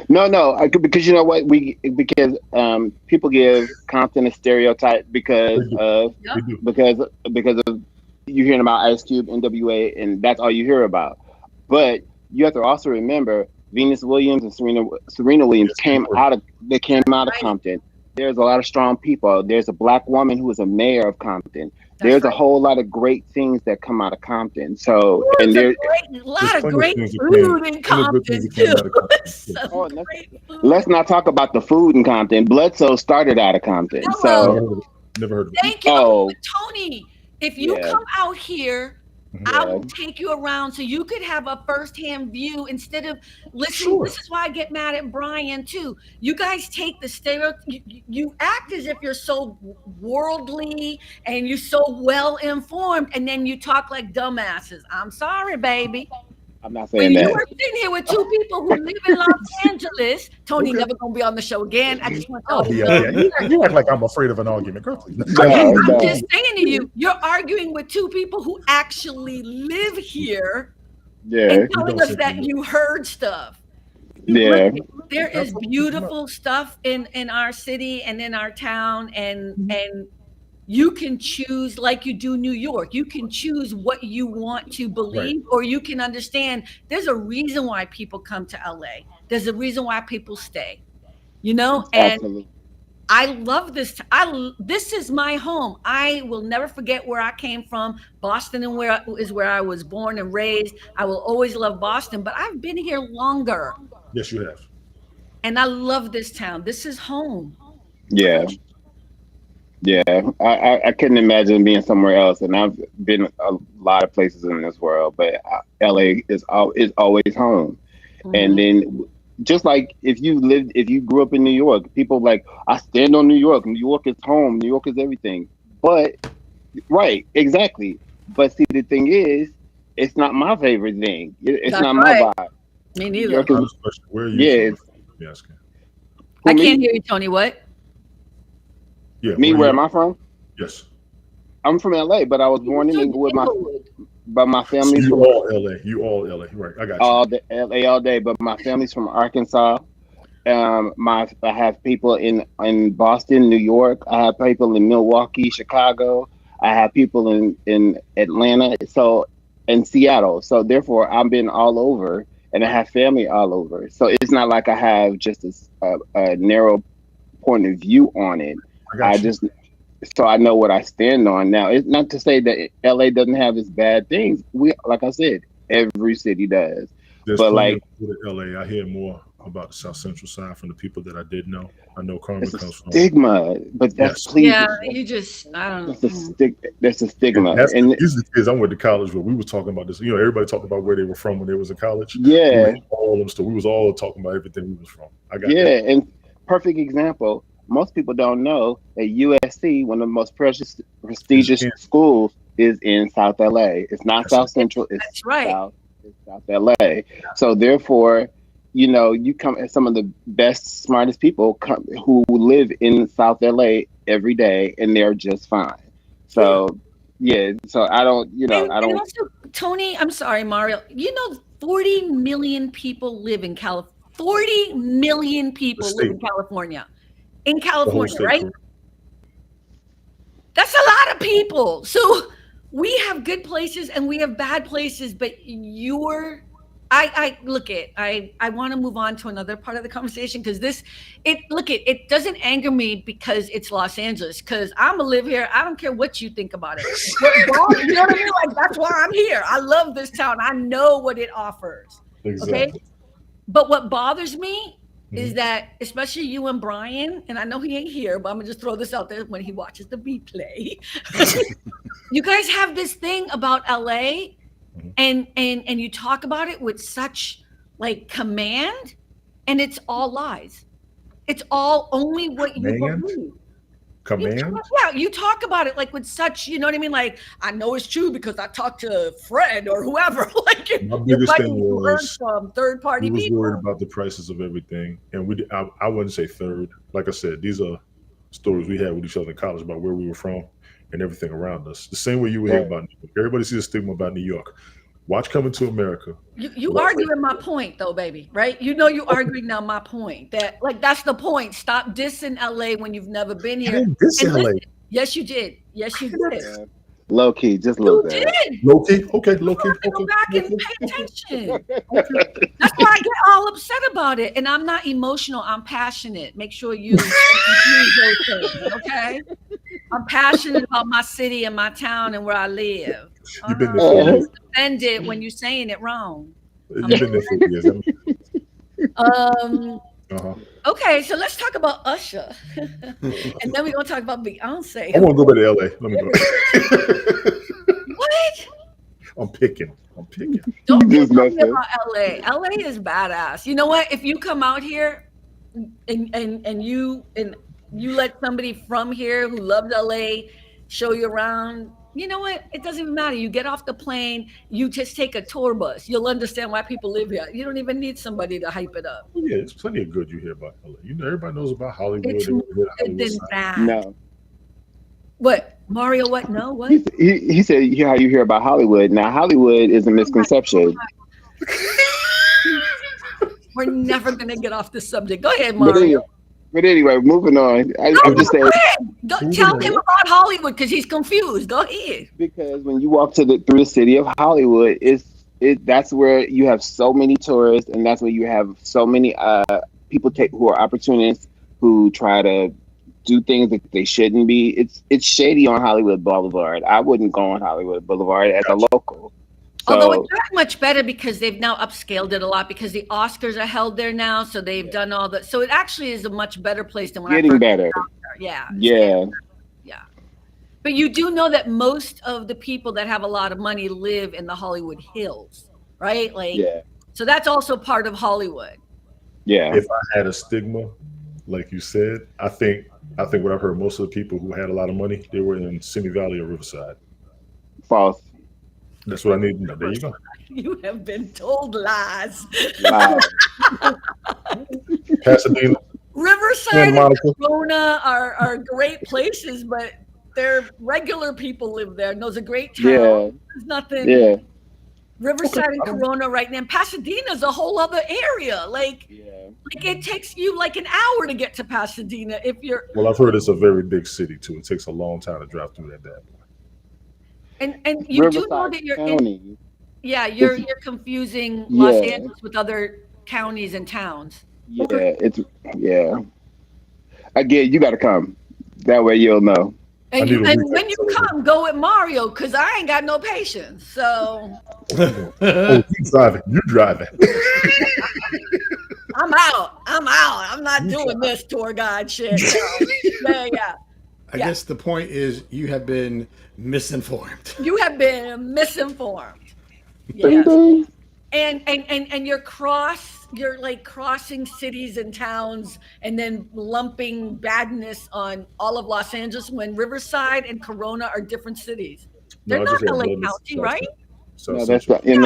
D: no. No. Because you know what, because people give Compton a stereotype
B: They do.
A: Yep.
B: They do.
D: because of you hearing about Ice Cube, NWA, and that's all you hear about. But you have to also remember Venus Williams and Serena Williams
B: Yes, they were.
D: came
A: That's
D: out of
A: right.
D: Compton. There's a lot of strong people. There's a black woman who is a mayor of Compton.
A: That's
D: There's a
A: right.
D: whole lot of great things that come out of Compton. So,
A: Ooh,
D: and
A: it's a
D: there,
A: great,
B: There's
A: lot of
B: plenty of
A: great
B: things that came.
A: food in
B: Plenty of good things
A: Compton
B: that came
A: too.
B: out of Compton.
D: oh,
A: Some
D: and
A: great
D: let's
A: food.
D: not talk about the food in Compton. Bledsoe started out of Compton.
A: Hello.
B: Never
D: So,
B: heard of it. Never heard of it.
A: Thank you. Okay,
D: oh,
A: but Tony, if you
D: yeah,
A: come out here,
B: Mhm.
A: I
D: yeah.
A: will take you around so you could have a firsthand view instead of listening.
B: Sure.
A: This is why I get mad at Brian too. You guys take the you act as if you're so worldly and you're so well informed, and then you talk like dumbasses. I'm sorry, baby.
D: I'm not
A: When
D: saying
A: you
D: that.
A: are sitting here with 2 people who live in Los Angeles, Tony
B: Okay.
A: never gonna be on the show again. I just want
B: I'll
A: y'all to
B: be out
A: know.
B: there. You act like I'm afraid of an argument, girl. Please.
D: No,
A: I'm
D: no.
A: just saying to you, you're arguing with 2 people who actually live here and
D: Yeah,
B: You
A: telling
B: don't
A: us
B: simply
A: that
B: live.
A: you heard stuff.
D: yeah.
A: Listen, there is
B: Absolutely not.
A: beautiful stuff in our city and in our town,
B: Mhm.
A: and you can choose like you do New York. You can choose what you want to
B: Right.
A: believe, or you can understand there's a reason why people come to LA. There's a reason why people stay, and
D: Absolutely.
A: I love this. This is my home. I will never forget where I came from. Boston and is where I was born and raised. I will always love Boston, but I've been here longer,
B: Yes, you have.
A: and I love this town. This is home.
D: Yeah, yeah. I couldn't imagine being somewhere else, and I've been a lot of places in this world, but LA is always home. And
A: Mhm.
D: then just like if you grew up in New York, people like I stand on New York. New York is home. New York is everything. But right, exactly. But see, the thing is, it's not my favorite thing. It's
A: That's
D: not my
A: right.
D: vibe.
A: Me
D: New
A: neither.
D: York is,
B: Honest question. Where are you
D: yeah.
B: from?
D: It's,
B: Let me ask you.
A: I
D: who
A: can't
D: me?
A: hear you, Tony. What?
B: Yeah,
D: Me?
B: where
D: Where
B: you?
D: am I from?
B: Yes.
D: I'm from LA, but I was born in Inglewood.
A: Inglewood.
D: But my
B: So
D: family's
B: you
D: from
B: all LA. You all LA. Right. I got you.
D: all the LA all day. But my family's from Arkansas. I have people in Boston, New York. I have people in Milwaukee, Chicago. I have people in Atlanta. So in Seattle. So therefore, I've been all over, and I have family all over. So it's not like I have just a narrow point of view on it.
B: I
D: I
B: got you.
D: just so I know what I stand on. Now, it's not to say that LA doesn't have its bad things. We, like I said, every city does.
B: There's
D: But
B: plenty of
D: like,
B: people in LA. I hear more about the South Central side from the people that I did know. I know Carmen
D: it's a
B: comes from.
D: stigma. But that's
B: Yes.
A: Yeah,
D: please.
A: you just I don't.
D: That's a That's a
B: And
D: stigma.
B: that's
D: And
B: these are the kids I went to college with. We was talking about this. You know, everybody talked about where they were from when they was in college. We were
D: yeah,
B: in all of them. So we was all talking about everything we was from. I got that.
D: yeah. And perfect example. Most people don't know that USC, one of the most
B: Is
D: prestigious
B: in.
D: schools, is in South LA. It's not
B: That's
D: South
B: it.
D: Central.
A: That's right.
D: It's South LA. So therefore, you come as some of the best, smartest people who live in South LA every day, and they're just fine.
B: Yeah.
D: So yeah. So I don't. I
A: And
D: don't.
A: also, Tony, I'm sorry, Mario. 40 million people live in California. 40 million
B: The
A: people live in
B: state,
A: California. In
B: the whole
A: California,
B: state,
A: right?
B: correct?
A: That's a lot of people. So we have good places and we have bad places, but I look it. I want to move on to another part of the conversation because it doesn't anger me because it's Los Angeles because I'm gonna live here. I don't care what you think about it. You know what I mean? Like that's why I'm here. I love this town. I know what it offers. Okay,
B: Exactly.
A: but what bothers me is
B: Mhm.
A: that, especially you and Brian, and I know he ain't here, but I'm gonna just throw this out there when he watches the replay. You guys have this thing about LA,
B: Mhm.
A: and you talk about it with such like command, and it's all lies. It's all only what you
B: Command,
A: believe.
B: command.
A: You talk about it like with such, you know what I mean? Like, I know it's true because I talked to Fred or whoever. Like,
B: My
A: it's
B: biggest
A: like
B: thing
A: you heard
B: was
A: from third
B: we
A: party
B: was worried
A: people.
B: about the prices of everything, and I wouldn't say third. Like I said, these are stories we had with each other in college about where we were from and everything around us. The same way you would hear
D: Right.
B: about New York. Everybody sees a stigma about New York. Watch Coming to America.
A: You
B: Let's say,
A: arguing my point though, baby, right? You
B: okay,
A: arguing now my point that like that's the point. Stop dissing LA when you've never been
B: I
A: here.
B: didn't diss
A: And
B: LA.
A: listen, yes, you did. Yes, you did.
D: Yeah. Low key, just a little
A: You
D: bit.
A: did.
B: Low key, okay,
A: You
B: low key,
A: have to go
B: okay,
A: back
B: low
A: and
B: key,
A: pay
B: okay,
A: attention.
B: okay,
A: That's why I get all upset about it. And I'm not emotional. I'm passionate. Make sure you confuse those things. Okay. I'm passionate about my city and my town and where I live.
B: You've been there
A: I'm
B: for
D: Uh,
B: years.
A: just offended when you're saying it wrong. I'm
B: You've been there for years.
A: um
B: Uh-huh.
A: okay, so let's talk about Usher. And then we're gonna talk about Beyonce.
B: I want to go back to LA. Let me go.
A: What?
B: I'm picking. I'm picking.
D: you
A: Don't pick
D: just
A: on me
D: messing.
A: about LA. LA is badass. You know what? If you come out here and you let somebody from here who loves LA show you around, you know what? It doesn't even matter. You get off the plane, you just take a tour bus. You'll understand why people live here. You don't even need somebody to hype it up.
B: Oh, yeah, there's plenty of good you hear about LA. You know, everybody knows about Hollywood.
A: It's
B: They
A: more
B: want to hear the
A: good
B: Hollywood
A: than
B: side.
A: that.
D: No.
A: What? Mario, what? No, what?
D: He said how you hear about Hollywood. Now Hollywood is a
A: Oh my
D: misconception.
A: God. We're never going to get off the subject. Go ahead,
D: But
A: Mario.
D: anyway, moving on.
A: No,
D: I'm
A: no,
D: just
A: go
D: saying
A: ahead.
B: Moving
A: Tell
B: on.
A: him about Hollywood because he's confused. Go ahead.
D: because when you walk through the city of Hollywood, that's where you have so many tourists, and that's where you have so many people who are opportunists who try to do things that they shouldn't be. It's shady on Hollywood Boulevard. I wouldn't go on Hollywood Boulevard as a
B: Gotcha.
D: local.
A: Although it's
D: So
A: not much better because they've now upscaled it a lot because the Oscars are held there now. So they've done all the. So it actually is a much better place than when I
D: getting
A: first
D: better.
A: got there. Yeah, it's getting,
D: Yeah.
A: yeah. But you do know that most of the people that have a lot of money live in the Hollywood Hills, right? Like,
D: Yeah.
A: so that's also part of Hollywood.
D: Yeah.
B: If I had a stigma, like you said, I think what I've heard, most of the people who had a lot of money, they were in Simi Valley or Riverside.
D: False.
B: That's what I need to know. There you go.
A: You have been told lies.
D: Lies.
B: Pasadena,
A: Riverside
B: Santa
A: and
B: Monica.
A: Corona are great places, but they're regular people live there. And those are great towns.
D: Yeah.
A: There's nothing.
D: Yeah.
A: Riverside and
B: I don't-
A: Corona right now. Pasadena's a whole other area.
D: Yeah.
A: Like it takes you like an hour to get to Pasadena if you're
B: Well, I've heard it's a very big city too. It takes a long time to drive through that bad boy.
A: and you do know
D: Riverside
A: that you're in
D: County.
A: you're confusing Los
D: Yeah.
A: Angeles with other counties and towns.
D: Yeah. It's yeah. Again, you got to come. That way you'll know.
A: And,
B: I need a
A: and
B: weekend
A: when you
B: celebration.
A: come, go with Mario because I ain't got no patience. So
B: Oh, you driving? You driving?
A: I'm out. I'm not doing this tour guide shit. No. Yeah.
C: I guess the point is you have been misinformed.
A: You have been misinformed.
D: Ding,
A: Yes.
D: ding.
A: And you're like crossing cities and towns and then lumping badness on all of Los Angeles when Riverside and Corona are different cities. They're
B: I
A: not
B: just had
A: LA
B: blood
A: County,
B: South
A: right?
B: South
D: No, that's
B: Central.
D: the in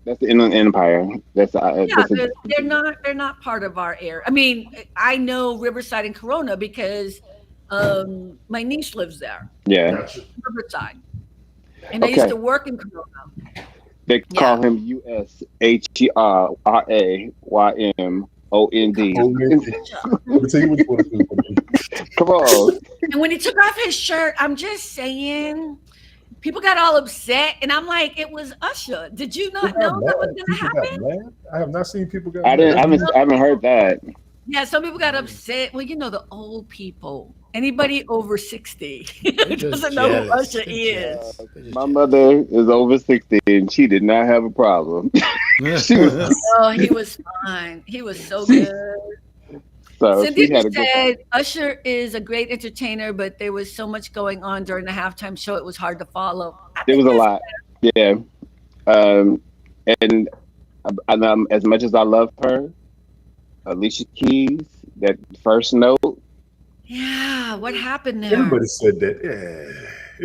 D: that's the Inland Empire. That's
A: Yeah,
D: that's a,
A: they're not part of our area. I mean, I know Riverside and Corona because my niece lives there,
D: yeah.
B: Gotcha.
A: Riverside, and I used
D: Okay.
A: to work in Corona.
D: They call him USHERRAYMOND.
B: Oh, man. Let me tell you what you want to do.
D: Come on.
A: And when he took off his shirt, I'm just saying, people got all upset, and I'm like, it was Usher. Did you not know that was going to happen?
B: People got mad. I have not seen people get
D: I
B: mad.
D: haven't heard that.
A: Yeah, some people got upset. Well, you know, the old people. Anybody over 60
C: just
A: doesn't know who
C: jealous.
A: Usher
C: They're
A: is.
C: They're just
D: My mother is over 60 and she did not have a problem.
C: jealous.
D: She was
A: Oh, he was fine. He was so good.
D: so
A: Cynthia
D: she had a
A: just
D: good
A: said Usher is a great entertainer, but there was so much going on during the halftime show, it was hard to follow.
D: It was a lot. Yeah. And as much as I love her, Alicia Keys, that first note,
A: Yeah, what happened there?
B: Everybody said that. Yeah,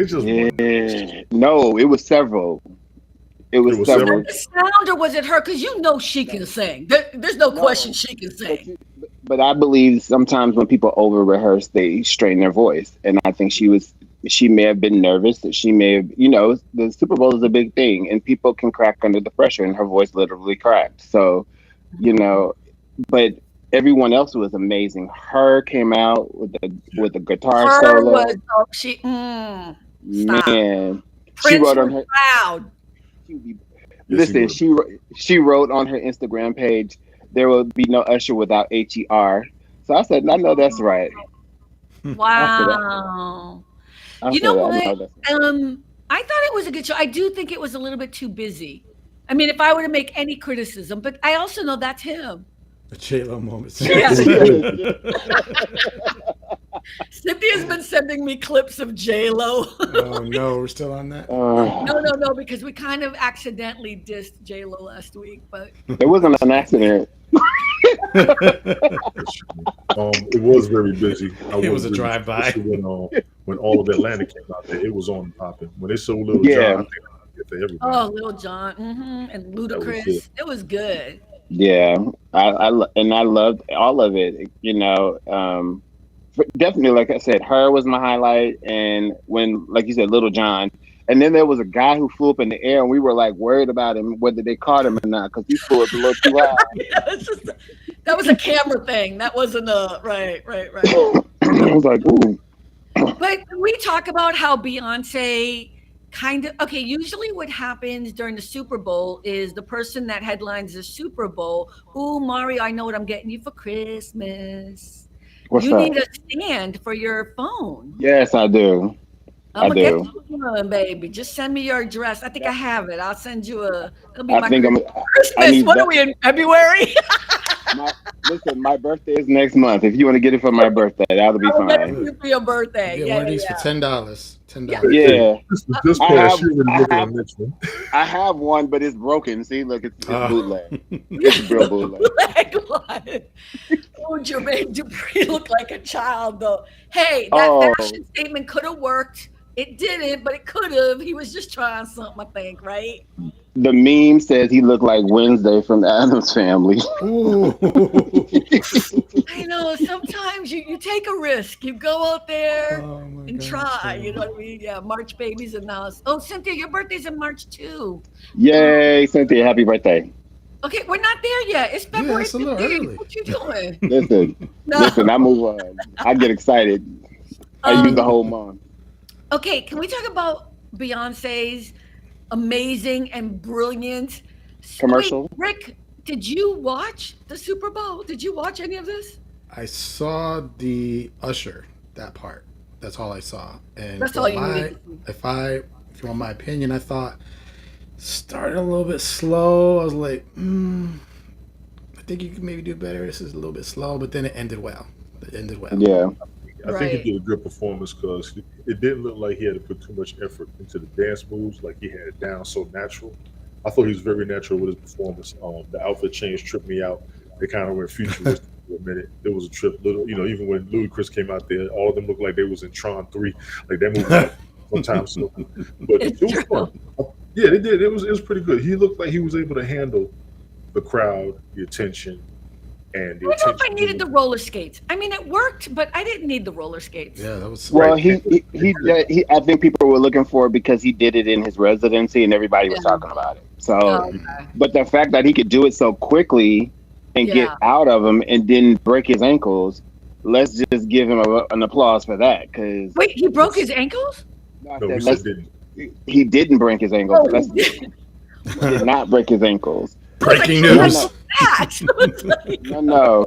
B: it's just one.
D: yeah. No, it was several. It was
B: It was
D: several.
A: The sound, or was it her? Because you know she can sing. There's no question she can sing.
D: But I believe sometimes when people over rehearse, they strain their voice, and I think she may have been nervous. That she may have, the Super Bowl is a big thing, and people can crack under the pressure, and her voice literally cracked. So, but everyone else was amazing. Her came out with the guitar
A: Her
D: solo.
A: was stop.
D: Man, she
A: Prince
D: wrote on
A: was
D: her.
A: proud.
B: Yes, he
D: Listen, she wrote on her Instagram page, "There will be no Usher without HER." So I said, "I know that's right."
A: Wow.
D: I
A: You
D: said,
A: know
D: "I
A: what?
D: that's right."
A: I thought it was a good show. I do think it was a little bit too busy. I mean, if I were to make any criticism, but I also know that's him.
C: The J-Lo moment.
A: Yeah. Cynthia's been sending me clips of J-Lo.
C: Oh no, we're still on that.
A: No, because we kind of accidentally dissed J-Lo last week, but
D: It wasn't an accident.
B: It was very busy.
C: It was a drive-by.
B: When all of Atlanta came out there, it was on and popping. When they showed Little
D: Yeah.
B: John, I think it for everybody.
A: oh, Lil Jon and Ludacris. It was good.
D: Yeah, I loved all of it. Definitely, like I said, her was my highlight. And when, like you said, Little John, and then there was a guy who flew up in the air, and we were like worried about him whether they caught him or not because he flew up a little too high.
A: Yeah, that was a camera thing. That wasn't a right.
D: I was like, ooh.
A: But we talk about how Beyonce usually what happens during the Super Bowl is the person that headlines the Super Bowl, ooh, Mario, I know what I'm getting you for Christmas.
D: What's
A: You
D: up?
A: need a stand for your phone.
D: Yes, I do.
A: I'm
D: I
A: gonna get
D: do.
A: you one, baby. Just send me your address. I think I have it. I'll send you a. It'll be
D: I
A: my
D: think I'm. I
A: Christmas.
D: need
A: What are
D: that.
A: we in February?
D: My listen, my birthday is next month. If you want to get it for my birthday, that'll be
A: I will get it
D: fine.
A: to you for your
C: You
A: birthday.
C: get
A: Yeah,
C: one of these for
A: yeah,
C: $10.
A: yeah.
C: $10.
B: Hey,
D: Yeah,
B: this
D: I
B: pair,
D: have.
B: she really
D: I
B: working
D: have.
B: on next one.
D: I have one, but it's broken. See, look, it's
C: Oh.
D: bootleg. It's real bootleg.
A: Leg one. Oh, Jermaine Dupri looked like a child, though. Hey, that
D: Oh,
A: fashion statement could have worked. It didn't, but it could have. He was just trying something, I think, right?
D: the meme says he looked like Wednesday from the Addams Family.
C: Ooh.
A: I know. Sometimes you take a risk. You go out there
C: Oh my
A: and
C: god. That's
A: try. You
C: funny.
A: know what I mean? Yeah, March babies and now. Oh, Cynthia, your birthday's in March too. Oh,
D: Yay, Cynthia! Happy birthday!
A: okay, we're not there yet. It's
C: Yeah,
A: February
C: it's a little
A: 15th.
C: early.
A: What you doing?
D: Listen,
A: No.
D: listen. I move on. I get excited. I use the
A: Um.
D: whole month.
A: Okay, can we talk about Beyonce's amazing and brilliant? Wait,
D: Commercial.
A: Rick, did you watch the Super Bowl? Did you watch any of this?
C: I saw the Usher, that part. That's all I saw. And
A: That's all
C: for
A: you needed
C: my
A: to see.
C: if you want my opinion, I thought started a little bit slow. I was like, I think you could maybe do better. This is a little bit slow, but then it ended well. It ended well.
D: Yeah.
B: I think he
A: Right.
B: did a good performance because it didn't look like he had to put too much effort into the dance moves. Like he had it down so natural. I thought he was very natural with his performance. The outfit change tripped me out. They kind of went futuristic for a minute. It was a trip. Little, even when Ludacris came out there, all of them looked like they was in Tron 3. Like that movie got sometimes so. But
A: It's
B: it was
A: true.
B: fun. Yeah, they did. It was pretty good. He looked like he was able to handle the crowd, the attention, and
A: I
B: the
A: don't know if I
B: attention.
A: needed the roller skates. I mean, it worked, but I didn't need the roller skates.
C: Yeah, that was
D: Well,
B: Right.
D: he I think people were looking for it because he did it in his residency and everybody was
A: Yeah.
D: talking about it. So,
A: Oh,
D: but the fact that he could do it so quickly and get
A: yeah.
D: out of him and didn't break his ankles, let's just give him an applause for that. Because
A: Wait, he broke his ankles?
D: I
B: No, we
D: said,
B: said didn't.
D: he didn't break his ankles.
A: Oh,
D: Let's,
A: he
D: he
A: did.
D: did not break his ankles.
C: breaking
A: I
D: No,
A: can't
C: news.
D: no,
A: that. It's like-
D: no.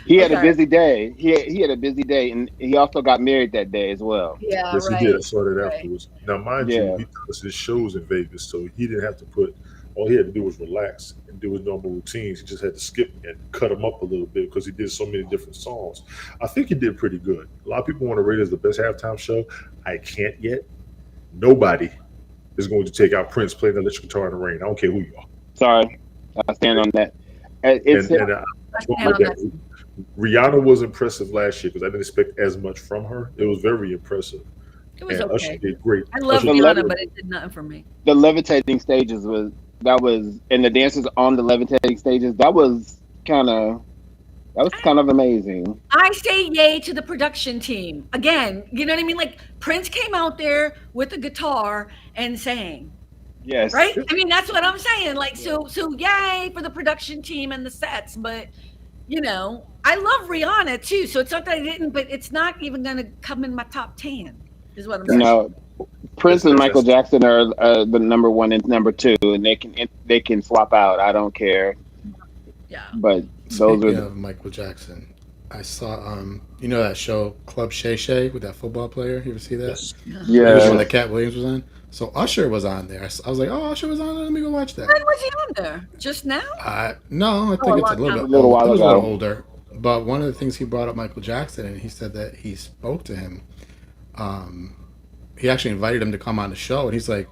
D: He had a
A: Okay.
D: busy day. He had a busy day, and he also got married that day as well.
A: Yeah,
B: Yes, he
A: right.
B: did. I saw that
A: Right.
B: afterwards. Now, mind you,
D: Yeah.
B: he does his shows in Vegas, so he didn't have to put. All he had to do was relax and do his normal routines. He just had to skip and cut them up a little bit because he did so many different songs. I think he did pretty good. A lot of people want to rate it as the best halftime show. I can't yet. Nobody is going to take out Prince playing the electric guitar in the rain. I don't care who you are.
D: Sorry, I stand on that. It's
B: And I
A: I
B: won't
A: stand
B: let
A: on
B: that. Rihanna was impressive last year because I didn't expect as much from her. It was very impressive.
A: It was
B: And Usher
A: okay.
B: did great.
A: I love
B: Usher
D: The
A: Rihanna,
D: level-
A: but it did nothing for me.
D: the levitating stages and the dancers on the levitating stages. That was kind of amazing.
A: I say yay to the production team. Again, you know what I mean? Like Prince came out there with a guitar and sang,
D: Yes,
A: right? I mean, that's what I'm saying. Like, so yay for the production team and the sets. But I love Rihanna too. So it's not that I didn't, but it's not even gonna come in my top 10, is what I'm saying.
D: No, Prince and Michael Jackson are the number one and number two, and they can swap out. I don't care.
A: Yeah.
D: But those
C: Speaking
D: are
C: of Michael Jackson, I saw that show Club Shay Shay with that football player. You ever see that?
B: Yes.
C: It was
D: yeah.
C: one that Cat Williams was on. So Usher was on there. I was like, oh, Usher was on there. Let me go watch that.
A: When was he on there? Just now?
C: No, I
A: Oh,
C: think
A: a
C: it's a
A: long
C: little
A: time
C: bit
A: ago.
D: A little while
C: It was a little
D: ago.
C: older. But one of the things he brought up Michael Jackson, and he said that he spoke to him. He actually invited him to come on the show, and he's like,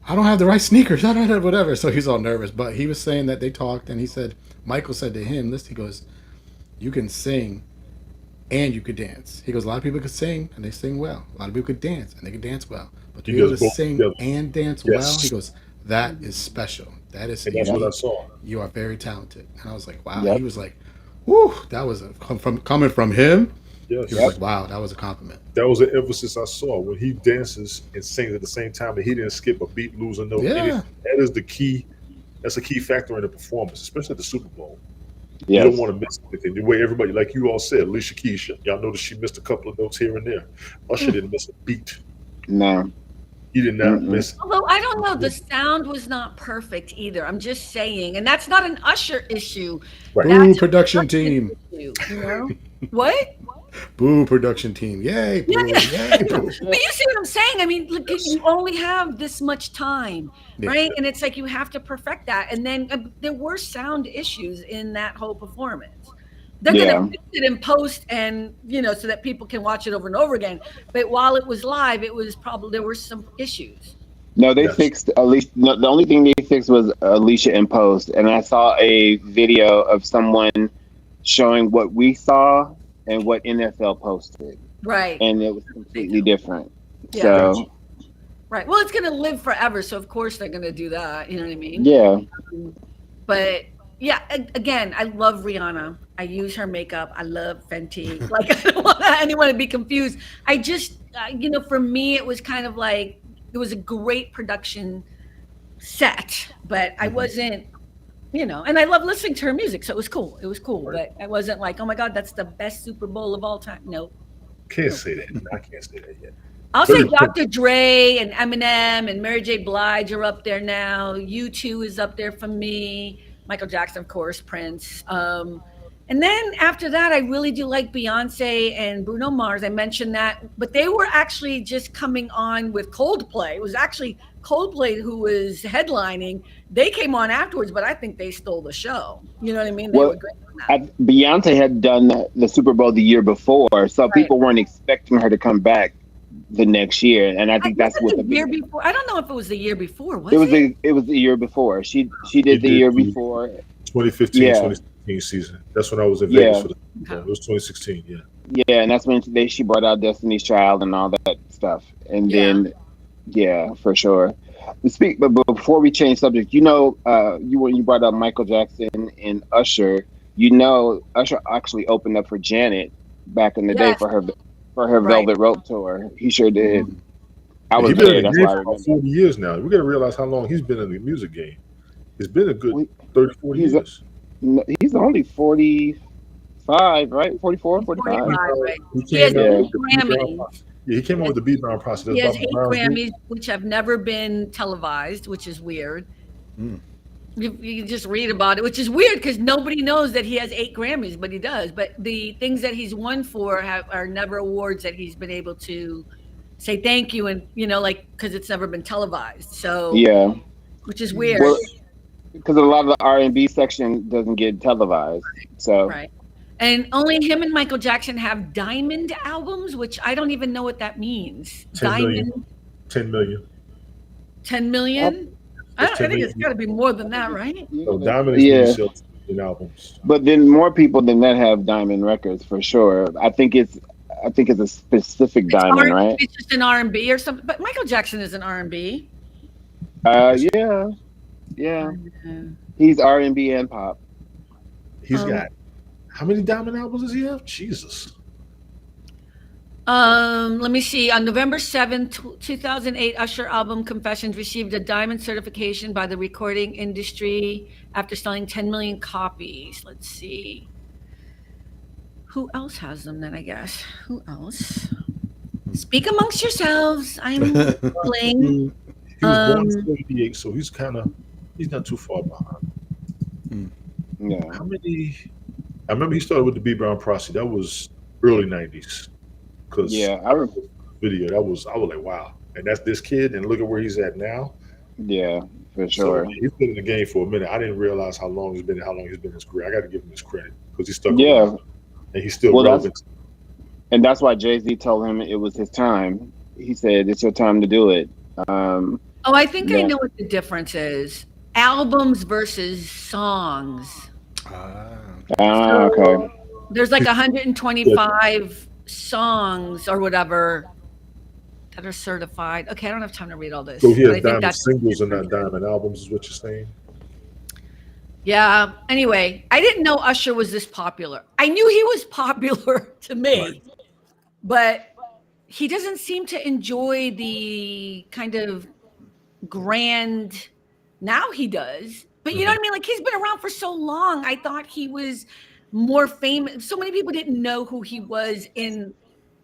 C: I don't have the right sneakers. I don't have whatever. So he's all nervous. But he was saying that they talked, and he said, Michael said to him, listen, he goes, you can sing and you could dance. He goes, a lot of people could sing and they sing well. A lot of people could dance and they could dance well. But to
B: He
C: be able
B: does
C: to
B: both
C: sing
B: together.
C: and dance
B: Yes.
C: well, he goes, that is special. That is
B: And that's what I saw.
C: you are very talented. And I was like, wow.
D: Yep.
C: He was like, whew, that was coming from him.
B: Yes.
C: He was like, wow, that was a compliment.
B: That was an emphasis I saw when he dances and sings at the same time, and he didn't skip a beat, lose a note.
C: Yeah.
B: anything. That is the key. That's a key factor in the performance, especially at the Super Bowl. You
D: Yes.
B: don't want to miss anything. The way everybody, like you all said, Alicia Keys, y'all noticed she missed a couple of notes here and there. Usher didn't miss a beat.
D: No.
B: He did not miss.
A: Although I don't know, the sound was not perfect either. I'm just saying, and that's not an Usher issue.
B: Right.
C: Boo,
A: That's a
C: production
A: production
C: team.
A: issue, you know? What?
C: Boo, production team. Yay, boo.
A: Yeah.
C: Yay, boo.
A: But you see what I'm saying? I mean, look, you only have this much time,
C: Yeah.
A: right? And it's like you have to perfect that. And then there were sound issues in that whole performance. They're gonna fix it in post, and so that people can watch it over and over again. But while it was live, it was probably there were some issues.
D: No, they
B: Yes.
D: fixed Alicia. No, the only thing they fixed was Alicia in post, and I saw a video of someone showing what we saw and what NFL posted,
A: Right.
D: and it was completely different.
A: Yeah.
D: So
A: Right. Well, it's going to live forever, so of course they're going to do that. You know what I mean?
D: yeah,
A: But yeah, again, I love Rihanna. I use her makeup. I love Fenty. Like, I don't want anyone to be confused. I just, for me, it was kind of like it was a great production set, but I wasn't, and I love listening to her music, so it was cool. It was cool, but I wasn't like, oh my God, that's the best Super Bowl of all time. No.
B: Can't say that. I can't say that yet.
A: I'll say Dr. Dre and Eminem and Mary J. Blige are up there now. U2 is up there for me. Michael Jackson, of course, Prince. And then after that, I really do like Beyonce and Bruno Mars. I mentioned that, but they were actually just coming on with Coldplay. It was actually Coldplay who was headlining. They came on afterwards, but I think they stole the show. You know what I mean? They were great on that.
D: Beyonce had done the Super Bowl the year before, so people weren't expecting her to come back the next year, and I think that's what
A: the year before. I don't know if it was the year before. Was
D: it was the year before. She did the year before.
B: 2015, 2016 season. That's when I was in Vegas for it was 2016.
D: Yeah, and that's when she brought out Destiny's Child and all that stuff, and then for sure. But before we change subject, when you brought up Michael Jackson and Usher, Usher actually opened up for Janet back in the day for her Velvet Rope tour. He sure did. I was there. That's why I remember.
B: 40 years now. We got to realize how long he's been in the music game. It's been a good 30, 40 years.
D: He's only 45, right? 44, 45.
A: Right.
B: He has
A: 8 Grammys.
B: Yeah, he came up with the Beat Brown process.
A: He has 8 Grammys, which have never been televised, which is weird. You just read about it, which is weird because nobody knows that he has 8 Grammys, but he does. But the things that he's won for are never awards that he's been able to say thank you, and because it's never been televised. So which is weird.
D: Well, because a lot of the R&B section doesn't get televised. So
A: and only him and Michael Jackson have diamond albums, which I don't even know what that means.
B: 10 million. 10 million.
A: 10 million? I think it's got to be more than that, right?
B: So Diamond is in albums.
D: But then more people than that have Diamond records for sure. I think it's a specific Diamond, right?
A: It's just an R&B or something. But Michael Jackson is an R&B.
D: Yeah. He's R&B and pop.
B: He's got how many Diamond albums does he have? Jesus.
A: Let me see. On November 7th, 2008, Usher album Confessions received a diamond certification by the recording industry after selling 10 million copies. Let's see. Who else has them then, I guess? Who else? Speak amongst yourselves. I'm playing.
B: He was born in 78, so he's not too far behind.
D: Yeah.
B: How many? I remember he started with the B Brown Posse. That was early 90s.
D: I remember
B: the video. I was like, wow. And that's this kid, and look at where he's at now.
D: Yeah, for sure.
B: So he's been in the game for a minute. I didn't realize how long he's been in his career. I got to give him his credit because he's stuck around, and he's still relevant.
D: And that's why Jay-Z told him it was his time. He said, "It's your time to do it."
A: I think I know what the difference is. Albums versus songs.
D: Okay.
A: There's like 125 songs or whatever that are certified. Okay, I don't have time to read all this.
B: So he has diamond singles and not diamond albums, is what you're saying?
A: Yeah. Anyway, I didn't know Usher was this popular. I knew he was popular to me, but he doesn't seem to enjoy the kind of grand. Now he does, but you know what I mean? Like, he's been around for so long. I thought he was more famous. So many people didn't know who he was in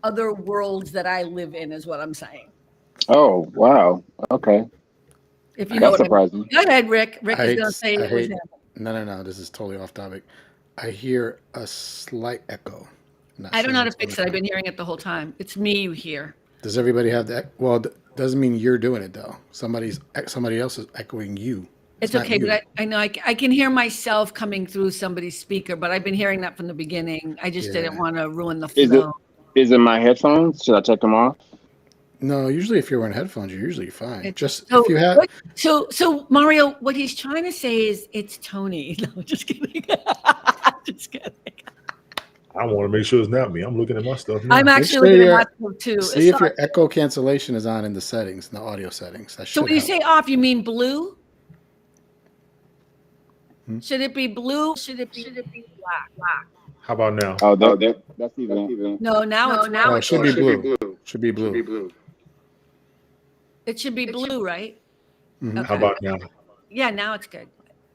A: other worlds that I live in, is what I'm saying.
D: Oh, wow. Okay.
A: If you know
D: That's
A: what I mean.
D: surprising.
A: Go ahead, Rick. Rick
C: I
A: is
C: hate.
A: going to say
C: I
A: it was
C: hate.
A: him.
C: No. This is totally off topic. I hear a slight echo. Not
A: I don't
C: sure
A: know how to
C: what's
A: fix
C: coming
A: it. I've
C: from.
A: been hearing it the whole time. It's me you hear.
C: Does everybody have that? Well, doesn't mean you're doing it though. Somebody else is echoing you. It's
A: It's
C: not
A: okay, but
C: you.
A: I know I can hear myself coming through somebody's speaker, but I've been hearing that from the beginning. I just didn't
C: Yeah.
A: want to ruin the
D: Is it
A: flow.
D: is it my headphones? Should I take them off?
C: No, usually if you're wearing headphones, you're usually fine.
A: It's
C: Just if
A: so
C: you have.
A: what so Mario, what he's trying to say is it's Tony. No, just kidding. Just kidding.
B: I want to make sure it's not me. I'm looking at my stuff
A: I'm
B: now.
C: Make
A: actually
C: sure
A: looking at my
C: your
A: stuff too.
C: see
A: It's
C: if
A: not.
C: your echo cancellation is on in the settings, in the audio settings. That
A: So
C: should
A: when you
C: help.
A: say off, you mean blue?
C: Hmm?
A: Should it be blue? Should it be black?
B: How about now?
D: Oh, that's even.
A: No, now it's
C: No,
A: white.
C: it should be blue. Should be blue.
A: It should be blue, right?
C: Hmm.
B: How
A: Okay.
B: about now?
A: Yeah, now it's good.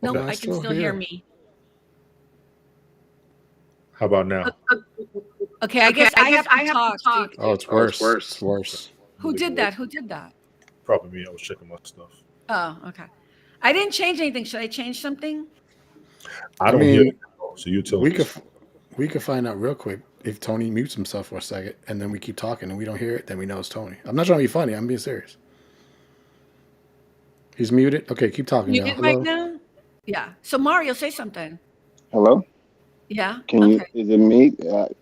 A: Nope,
C: No, I
A: I can
C: still
A: still hear
C: hear.
A: me.
B: How about now?
A: Okay, I guess I have to talk.
C: Oh, it's worse. It's worse.
A: Who did that? Who did that?
B: Probably me. I was checking my stuff.
A: Oh, okay. I didn't change anything. Should I change something?
B: I
C: I
B: don't hear
C: mean,
B: it. So you tell
C: we
B: me.
C: could we could find out real quick if Tony mutes himself for a second, and then we keep talking and we don't hear it. Then we know it's Tony. I'm not trying to be funny. I'm being serious. He's muted. Okay, keep talking, y'all.
A: Muted right
C: Hello.
A: now? Yeah. So Mario, say something.
D: Hello?
A: Yeah.
D: Can you?
A: Okay.
D: Is it me?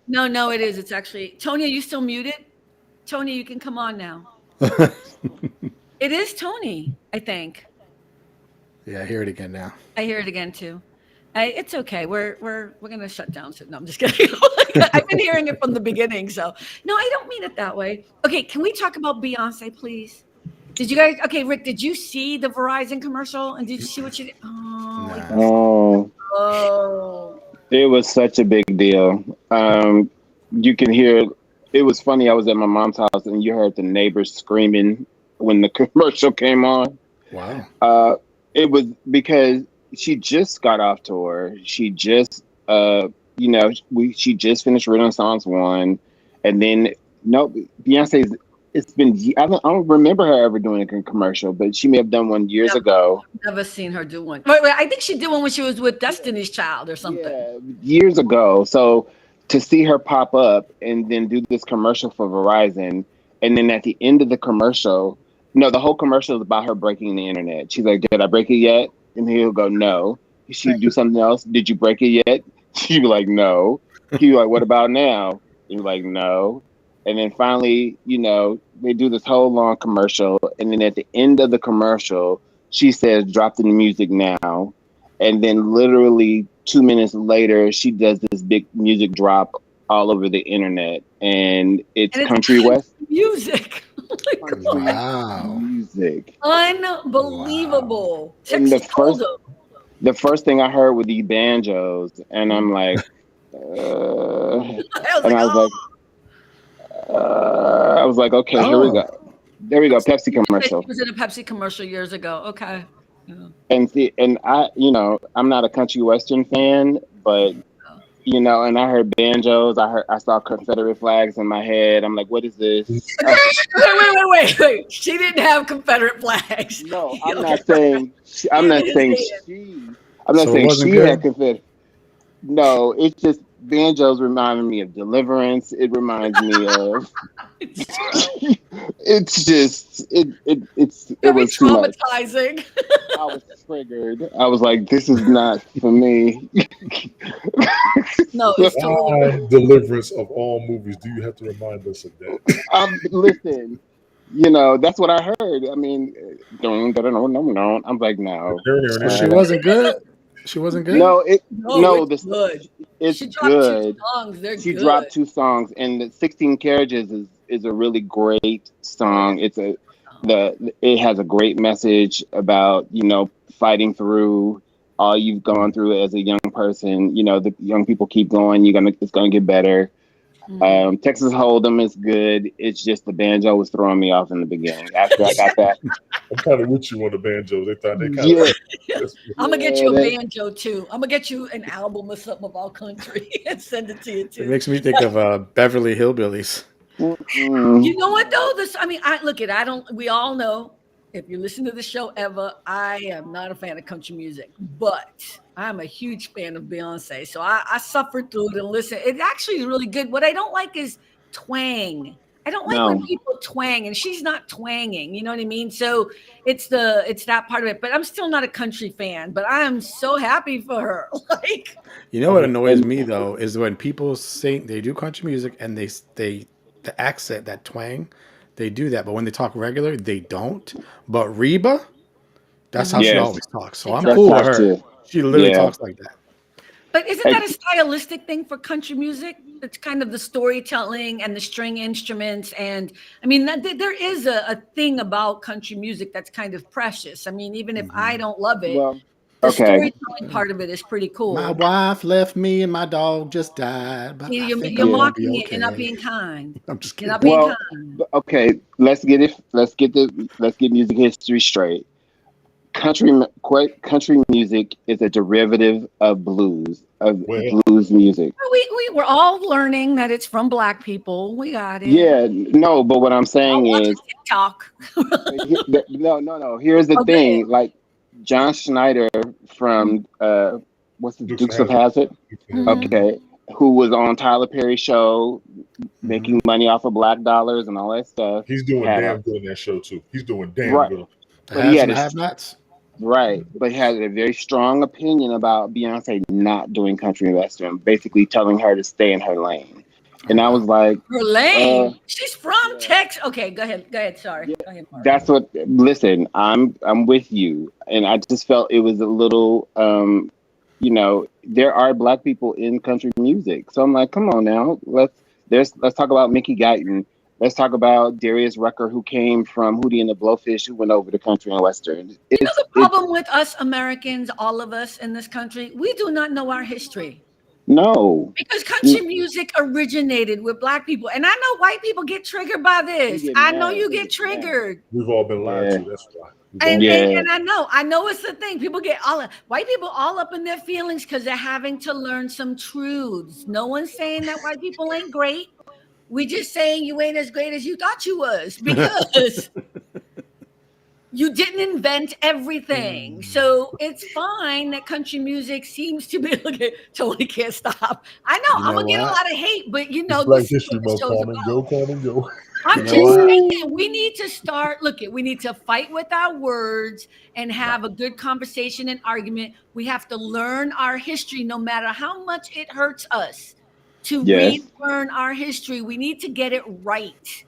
A: No, it is. It's actually Tony. Are you still muted? Tony, you can come on now. It is Tony, I think.
C: Yeah, I hear it again now.
A: I hear it again too. It's okay. We're gonna shut down. So no, I'm just kidding. I've been hearing it from the beginning. So no, I don't mean it that way. Okay, can we talk about Beyonce, please? Did you guys? Okay, Rick, did you see the Verizon commercial? And did you see what she did? Oh,
C: Nah.
D: Oh,
A: oh.
D: it was such a big deal. You can hear. It was funny. I was at my mom's house, and you heard the neighbors screaming when the commercial came on.
C: Wow.
D: It was because she just got off tour. She just, she just finished Renaissance One, and then no, Beyonce's. It's been. I don't remember her ever doing a commercial, but she may have done one years ago.
A: Never seen her do one. Wait, I think she did one when she was with Destiny's Child or something.
D: Yeah, years ago. So to see her pop up and then do this commercial for Verizon, and then at the end of the commercial, no, the whole commercial is about her breaking the internet. She's like, "Did I break it yet?" And he'll go, "No." She'd do something else. "Did you break it yet?" She'd be like, "No." He'd be like, "What about now?" He'd be like, "No." And then finally, they do this whole long commercial, and then at the end of the commercial, she says, "Drop the music now." And then literally 2 minutes later, she does this big music drop all over the internet, and it's
A: And it's
D: country west
A: music. Oh my God.
C: Wow.
D: music.
A: Unbelievable.
D: And
A: Sexy told him.
D: the first thing I heard were these banjos, and I'm like,
A: I was
D: and
A: like,
D: I was like, okay, here we
C: Oh.
D: go. There we go, Pepsi
A: She
D: commercial.
A: was in a Pepsi commercial years ago. Okay. Yeah.
D: And see, and I'm not a country western fan, but and I heard banjos. I saw Confederate flags in my head. I'm like, what is this?
A: Wait. She didn't have Confederate flags.
D: No, I'm
A: Okay.
D: not saying. I'm not saying she. I'm not
C: So it
D: saying
C: wasn't
D: she
C: good?
D: had Confederate. No, it's just banjos reminding me of Deliverance. It reminds me of. It's just it
A: Very
D: was too much.
A: traumatizing.
D: I was triggered. I was like, this is not for me.
A: No, it's totally
B: Why deliverance of all movies do you have to remind us of that?
D: Listen, that's what I heard. I mean, no. I'm like, no.
C: So she wasn't good. She wasn't good.
D: No,
A: it's good.
D: it's
A: She dropped
D: good.
A: 2 songs. They're
D: She
A: good.
D: dropped 2 songs, and the 16 Carriages is a really great song. It has a great message about fighting through all you've gone through as a young person. The young people keep going. It's gonna get better. Texas Hold'em is good. It's just the banjo was throwing me off in the beginning. After I got that,
B: I'm kind of with you on the banjo. They thought they kind
D: yeah,
B: of.
A: I'm gonna get you a
D: that-
A: banjo too. I'm gonna get you an album or something about country and send it to you
C: It
A: too.
C: makes me think of Beverly Hillbillies.
A: You know what though? This, I mean, I look at. I don't. We all know. If you listen to the show ever, I am not a fan of country music, but I'm a huge fan of Beyonce. So I suffered through it and listen. It actually is really good. What I don't like is twang. I don't like when
D: No.
A: people twang, and she's not twanging. You know what I mean? So it's that part of it. But I'm still not a country fan. But I am so happy for her. Like,
C: You know what
B: Okay.
C: annoys me though is when people sing, they do country music and they the accent, that twang, they do that, but when they talk regular, they don't. But Reba, that's how she
D: Yes,
C: always talks. So I'm
A: exactly.
D: that's
C: cool with
D: tough
C: her.
D: too.
C: She literally
D: Yeah.
C: talks like that.
A: But isn't
D: Hey,
A: that a stylistic thing for country music? It's kind of the storytelling and the string instruments. And I mean, there is a thing about country music that's kind of precious. I mean, even if I don't love it,
D: well,
A: the
D: okay.
A: storytelling part of it is pretty
C: My
A: cool.
C: wife left me and my dog just died, but
A: See,
C: I think
A: you're
C: I'm gonna
D: Yeah.
C: be
A: mocking it. You're not
C: okay.
A: being kind.
C: I'm just
A: You're not
C: kidding.
A: being
D: Well,
A: kind.
D: okay. Let's get music history straight. Country music is a derivative of
B: Well,
D: blues music.
A: We're all learning that it's from Black people. We got it.
D: Yeah, no, but what I'm
A: We're all
D: saying
A: watching
D: is,
A: TikTok.
D: no, no, no. Here's the
A: Oh, go ahead.
D: thing. Like John Schneider
A: Mm,
D: from what's the
B: Dukes of
D: Dukes of
B: Hazzard.
D: Hazzard?
B: Dukes of Hazzard.
A: mhm.
D: Okay, who was on Tyler Perry show
C: Hmm.
D: making money off of black dollars and all that stuff.
B: He's doing
D: Had a
B: damn good in that show too. He's doing damn
D: right,
B: good.
C: The
D: but he
C: haves and
D: had
C: the
D: a
C: have-nots.
D: right, but he had a very strong opinion about Beyonce not doing country and western, basically telling her to stay in her lane.
C: Oh
D: And I
C: wow.
D: was like,
A: Her
D: uh,
A: lane. She's from
D: yeah,
A: Texas. Okay, go ahead. Go ahead. Sorry.
D: yeah,
A: Go ahead, Mark.
D: that's what. Listen, I'm with you, and I just felt it was a little, there are black people in country music, so I'm like, come on now, let's talk about Mickey Guyton. Let's talk about Darius Rucker, who came from Hootie and the Blowfish, who went over to country and western.
A: You know the
D: It's
A: problem with us Americans, all of us in this country, we do not know our history.
D: no,
A: Because
D: we
A: country music originated with Black people. And I know white people get triggered by this.
D: get
A: I know
D: mad.
A: you
D: They
A: get
D: get mad.
A: triggered.
B: We've all been lied
D: Yeah,
B: to. That's why. We've all
A: And,
B: been
A: and
B: lied
D: yeah,
A: and I know it's the thing. People get white people all up in their feelings because they're having to learn some truths. No one's saying that white people ain't great. We just saying you ain't as great as you thought you was because you didn't invent everything. So it's fine that country music seems to be totally can't stop. I know
C: You
A: I'm
C: know
A: gonna get a
C: what?
A: lot of hate, but
B: It's
A: this
B: Black
A: is what
B: History
A: the
B: Month.
A: show's
B: Come and go,
A: about.
B: come and go.
C: You
A: I'm
C: know
A: just
C: what?
A: saying we need to start we need to fight with our words and
C: Right.
A: have a good conversation and argument. We have to learn our history no matter how much it hurts us to
D: yes,
A: relearn our history. We need to get it right.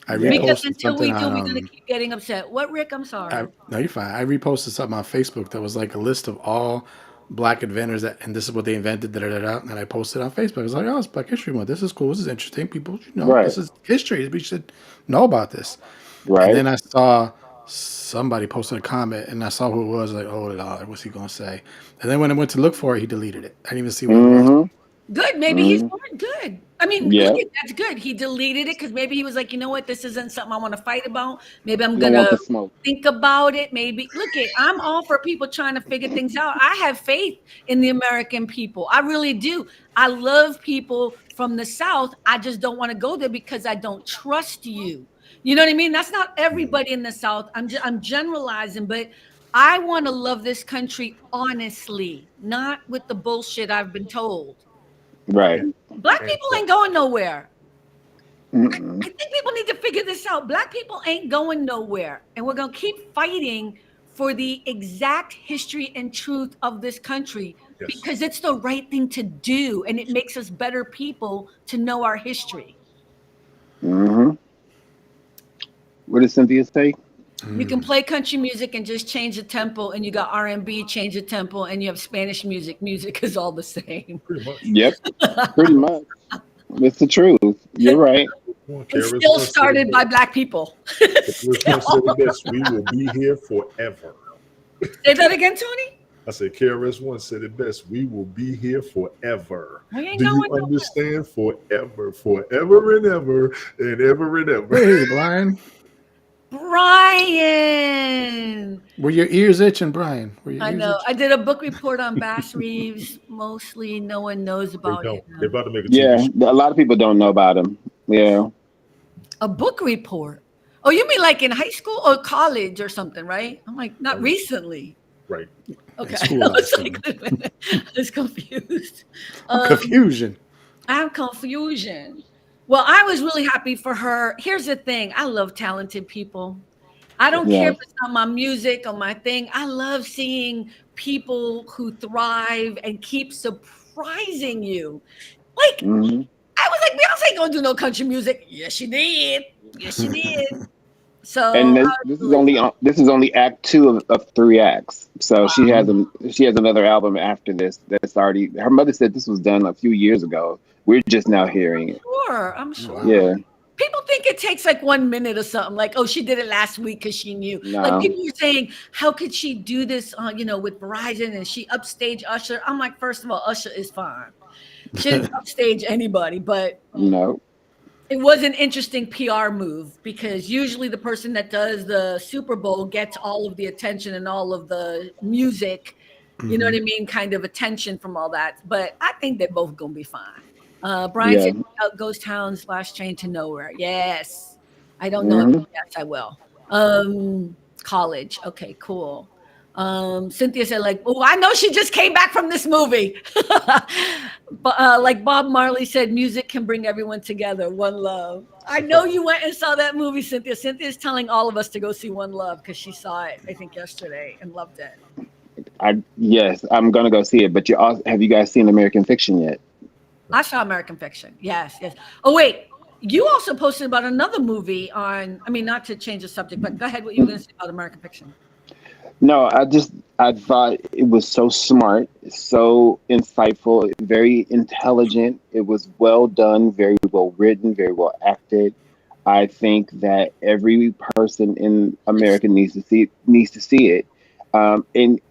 C: I
D: yes.
A: Because
C: reposted
A: until
C: something
A: we do,
C: on
A: we're gonna keep getting upset. What, Rick? I'm sorry.
C: no, you're fine. I reposted something on Facebook that was like a list of all black inventors that, and this is what they invented. Da, da, da, da, and I posted on Facebook. I was like, oh, it's Black History Month. This is cool. This is interesting. People,
D: Right,
C: this is history. We should know about this. And
D: right.
C: then I saw somebody posted a comment, and I saw who it was. Like, oh Lord, what's he gonna say? And then when I went to look for it, he deleted it. I didn't even see what it was.
D: Mm-hmm.
A: Good. Maybe he's
D: Mm-hmm.
A: doing good. I mean, look
D: Yeah.
A: at that's good. He deleted it because maybe he was like, you know what, this isn't something I want to fight about. Maybe I'm
D: You don't want
A: gonna
D: the smoke.
A: think about it. Maybe I'm all for people trying to figure things out. I have faith in the American people. I really do. I love people from the South. I just don't want to go there because I don't trust you. You know what I mean? That's not everybody in the South. I'm generalizing, but I want to love this country honestly, not with the bullshit I've been told.
D: Right.
B: And,
A: Black
B: and
A: people ain't going nowhere.
D: Mm-mm.
A: I think people need to figure this out. Black people ain't going nowhere. And we're going to keep fighting for the exact history and truth of this country
B: yes.
A: because it's the right thing to do. And it makes us better people to know our history.
D: Mm-hmm. What did Cynthia say?
A: You can play country music and just change the tempo, and you got R&B, change the tempo, and you have Spanish music. Music is all the same.
B: Pretty much.
D: Yep, pretty much. It's the truth. You're right.
B: Come on,
A: It's
B: KRS
A: still
B: One said it
A: started by
B: best.
A: Black people.
B: KRS One said
A: Still.
B: it best. We will be here forever.
A: Say that again, Tony.
B: I said KRS One said it best. We will be here forever.
A: We ain't
B: Do you
A: going nowhere.
B: understand? Forever, forever and ever and ever and ever.
C: Hey, Brian,
A: Brian.
C: were your ears itching, Brian? Were your
A: I
C: ears
A: know.
C: itching?
A: I did a book report on Bass Reeves. Mostly no one knows
B: They
A: about
B: don't.
A: him.
B: They're about to make a TV
D: Yeah,
B: show.
D: a lot of people don't know about him. Yeah.
A: A book report. Oh, you mean like in high school or college or something, right? I'm like, not
B: Oh,
A: recently.
B: right.
A: Okay.
C: In
A: I
C: school
A: was
C: last
A: like,
C: year.
A: wait a minute. I was confused. Um,
C: Confusion.
A: I have confusion. Well, I was really happy for her. Here's the thing. I love talented people. I don't care
D: Yeah.
A: if it's not my music or my thing. I love seeing people who thrive and keep surprising you. Like,
D: Hmm.
A: I was like, Beyonce ain't gonna do no country music. Yes, she did. Yes, she did. So
D: And
A: I was really
D: this is only act two of three acts. So
A: wow.
D: she has another album after this that's already. Her mother said this was done a few years ago. We're just now hearing it.
A: Sure, I'm
C: Wow.
A: sure.
D: Yeah.
A: People think it takes like 1 minute or something. Like, oh, she did it last week because she knew. Like
D: No.
A: people were saying, how could she do this? With Verizon and she upstage Usher. I'm like, first of all, Usher is fine. She didn't upstage anybody, but
D: No.
A: it was an interesting PR move because usually the person that does the Super Bowl gets all of the attention and all of the music, you know what
C: Hmm.
A: I mean, kind of attention from all that. But I think they're both gonna be fine. Brian
D: Yeah.
A: said Ghost Town's Last Train to Nowhere. Yes. I don't know it,
D: Hmm.
A: but yes, I will. College. Okay, cool. Cynthia said, like, oh, I know she just came back from this movie. But like Bob Marley said, music can bring everyone together. One love. I know you went and saw that movie, Cynthia. Cynthia's telling all of us to go see One Love because she saw it, I think, yesterday and loved it.
D: Yes, I'm gonna go see it. But have you guys seen American Fiction yet?
A: I saw American Fiction. Yes, yes. Oh, wait. You also posted about another movie on, I mean, not to change the subject, but go ahead. What you were going to say about American Fiction?
D: No, I thought it was so smart, so insightful, very intelligent. It was well done, very well written, very well acted. I think that every person in America needs to see it. And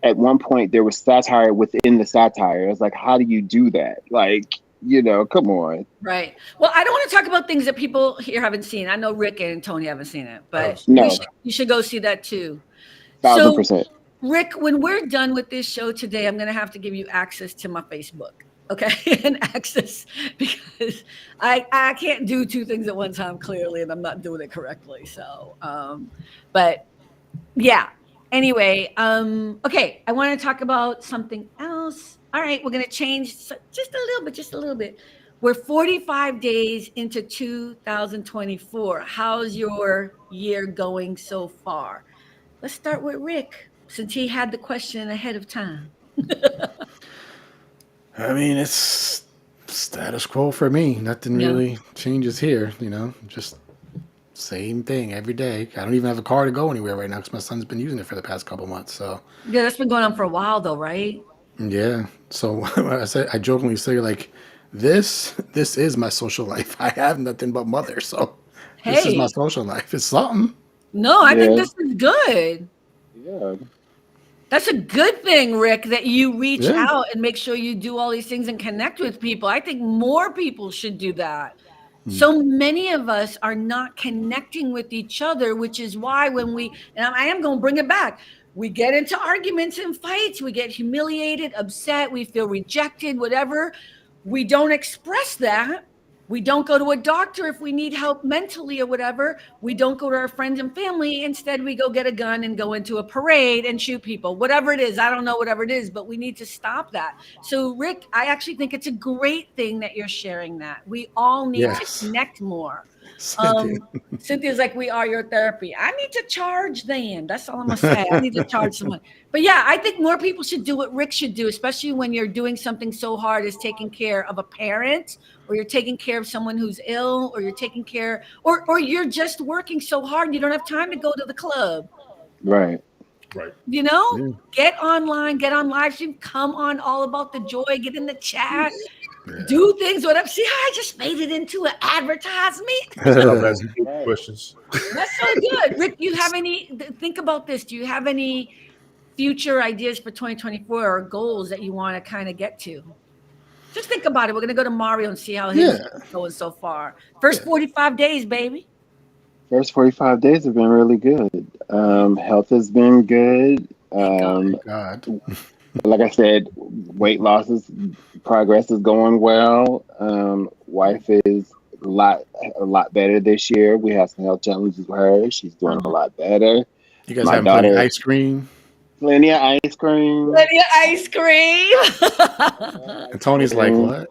D: at one point, there was satire within the satire. It's like, how do you do that? Like, come on.
A: Right. Well, I don't want to talk about things that people here haven't seen. I know Rick and Tony haven't seen it,
B: I haven't
A: but
B: seen
D: No,
A: you should go see that too.
D: thousand
A: So,
D: percent.
A: Rick, when we're done with this show today, I'm going to have to give you access to my Facebook. Okay. And access because I can't do two things at one time, clearly, and I'm not doing it correctly. So, but yeah. Anyway, okay, I want to talk about something else. All right, we're going to change just a little bit. We're 45 days into 2024. How's your year going so far? Let's start with Rick, since he had the question ahead of time.
C: I mean, it's status quo for me. Nothing
A: Yeah.
C: really changes here. Just same thing every day. I don't even have a car to go anywhere right now because my son's been using it for the past couple months. So
A: Yeah, that's been going on for a while though, right?
C: yeah. So I jokingly say like, this is my social life. I have nothing but mother. So this is my
A: Hey,
C: social life. It's something.
A: no, I think
D: Yeah,
A: this is good.
D: yeah,
A: That's a good thing, Rick, that you reach
C: Yeah.
A: out and make sure you do all these things and connect with people. I think more people should do that.
C: Mm.
A: So many of us are not connecting with each other, which is why and I am going to bring it back, we get into arguments and fights, we get humiliated, upset, we feel rejected, whatever. We don't express that. We don't go to a doctor if we need help mentally or whatever. We don't go to our friends and family. Instead, we go get a gun and go into a parade and shoot people, whatever it is. I don't know, whatever it is, but we need to stop that. So, Rick, I actually think it's a great thing that you're sharing that. We all need to
C: Yes.
A: connect more.
C: Cynthia.
A: Cynthia's like, we are your therapy. I need to charge them. That's all I'm going to say. I need to charge someone. But yeah, I think more people should do what Rick should do, especially when you're doing something so hard as taking care of a parent, or you're taking care of someone who's ill, or you're taking care, or you're just working so hard you don't have time to go to the club.
D: right.
B: right.
C: Yeah.
A: Get online, get on live stream, come on All About the Joy, get in the chat,
C: Yeah.
A: do things, whatever. See how I just made it into an advertisement?
B: Stop asking stupid
D: Right.
B: questions.
A: That's so good. Rick, do you have think about this. Do you have any future ideas for 2024 or goals that you want to kind of get to? Just think about it. We're going to go to Mario and see how his
C: Yeah.
A: is going so far. First
C: Yeah.
A: 45 days, baby.
D: First 45 days have been really good. Health has been good.
A: Thank God.
C: Thank God.
D: Like I said, weight progress is going well. Wife is a lot better this year. We have some health challenges with her. She's doing a lot better.
C: You guys
D: My
C: having plenty of
D: daughter,
C: ice cream?
D: plenty of ice cream.
A: Plenty of ice cream.
C: And Tony's like, what?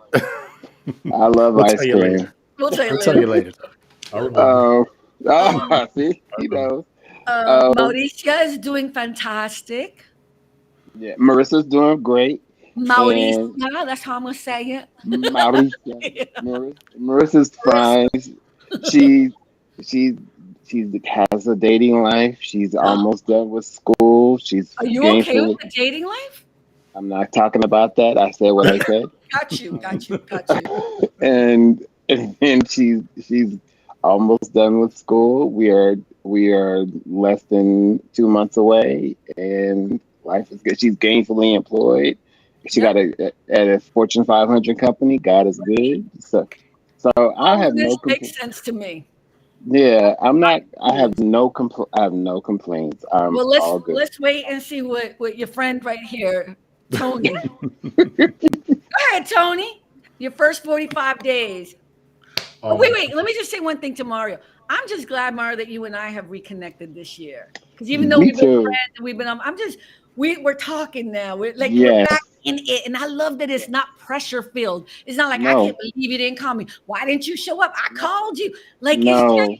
D: I love
C: We'll
D: ice
C: tell you
D: cream.
C: later.
A: We'll tell you
C: We'll tell
A: later.
C: you later.
B: I remember.
D: Oh,
A: Um,
D: see, he knows.
A: Mauricia is doing fantastic.
D: Yeah, Marissa's doing great, and
A: Mauricia, that's how I'm gonna say it.
D: Mauricia,
A: Yeah.
D: Marissa's fine. She she she has a dating life. She's almost done with school. She's
A: Are you okay
D: gainfully.
A: with the dating life?
D: I'm not talking about that. I said what I said.
A: Got you.
D: And she's almost done with school. We are less than 2 months away, and life is good. She's gainfully employed. She
A: Yep.
D: got at a Fortune 500 company. God is good. So I
A: All
D: have
A: of this
D: no
A: makes sense to me.
D: yeah. I'm not. I have
A: Yes.
D: I have no complaints. I'm
A: Well,
D: all good.
A: let's wait and see what your friend right here, Tony. Go ahead, Tony. Your first 45 days. Oh, wait. Let me just say one thing to Mario. I'm just glad, Mario, that you and I have reconnected this year. Because even though
D: Me
A: we've been
D: too.
A: friends and we've been I'm just we're talking now. We're
D: Yes.
A: back in it. And I love that it's not pressure filled. It's not like I
D: No.
A: can't believe you didn't call me. Why didn't you show up? I called you. Like it's just
D: No.
A: like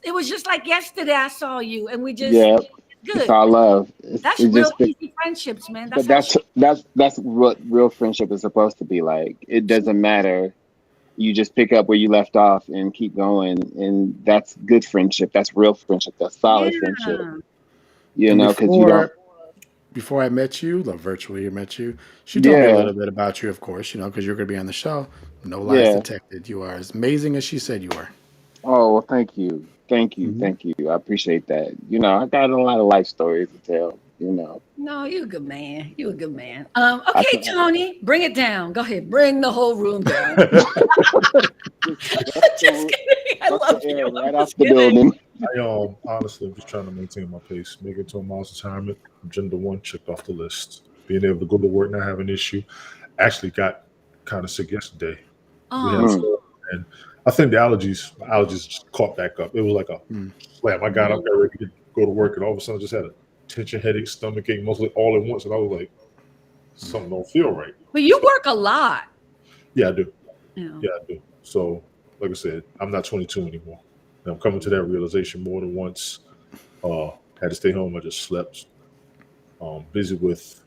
A: it was just like yesterday I saw you and we just
D: Yeah.
A: it's
D: It's
A: good.
D: all love.
A: That's
D: It's
A: real
D: just
A: easy friendships, man. That's
D: But
A: how
D: that's what real friendship is supposed to be like. It doesn't matter. You just pick up where you left off and keep going, and that's good friendship. That's real friendship. That's solid friendship.
A: yeah.
D: You
C: And
D: know, because you don't.
C: before I met you, the virtually met you, she told me a
D: Yeah,
C: little bit about you, of course, because you're going to be on the show. No lies
D: yeah.
C: detected. You are as amazing as she said you are.
D: Oh well, thank you, thank you,
C: Mhm.
D: thank you. I appreciate that. I got a lot of life stories to tell.
A: No, you a good man. You a good man.
D: I
A: Okay,
D: can
A: Tony, bring it down. Go ahead, bring the whole room down.
D: just
A: Just kidding. I
D: suck the
A: love
D: air
A: you. I'm
D: right off
A: just
D: the
A: kidding.
D: building.
B: I honestly, I'm just trying to maintain my pace, make it to a miles retirement. Agenda one checked off the list. Being able to go to work, not have an issue. Actually, got kind of sick yesterday. We had
A: Oh,
D: Mm.
B: and I think my allergies just caught back up. It was like a
C: Mm.
B: slam. I got up, got ready to go to work, and all of a sudden, I just had a tension headache, stomach ache, mostly all at once, and I was like, something don't feel right.
A: but you work a lot.
B: Yeah, I do.
A: You know.
B: Yeah, I do. So, like I said, I'm not 22 anymore. And I'm coming to that realization more than once. Had to stay home. I just slept. Busy with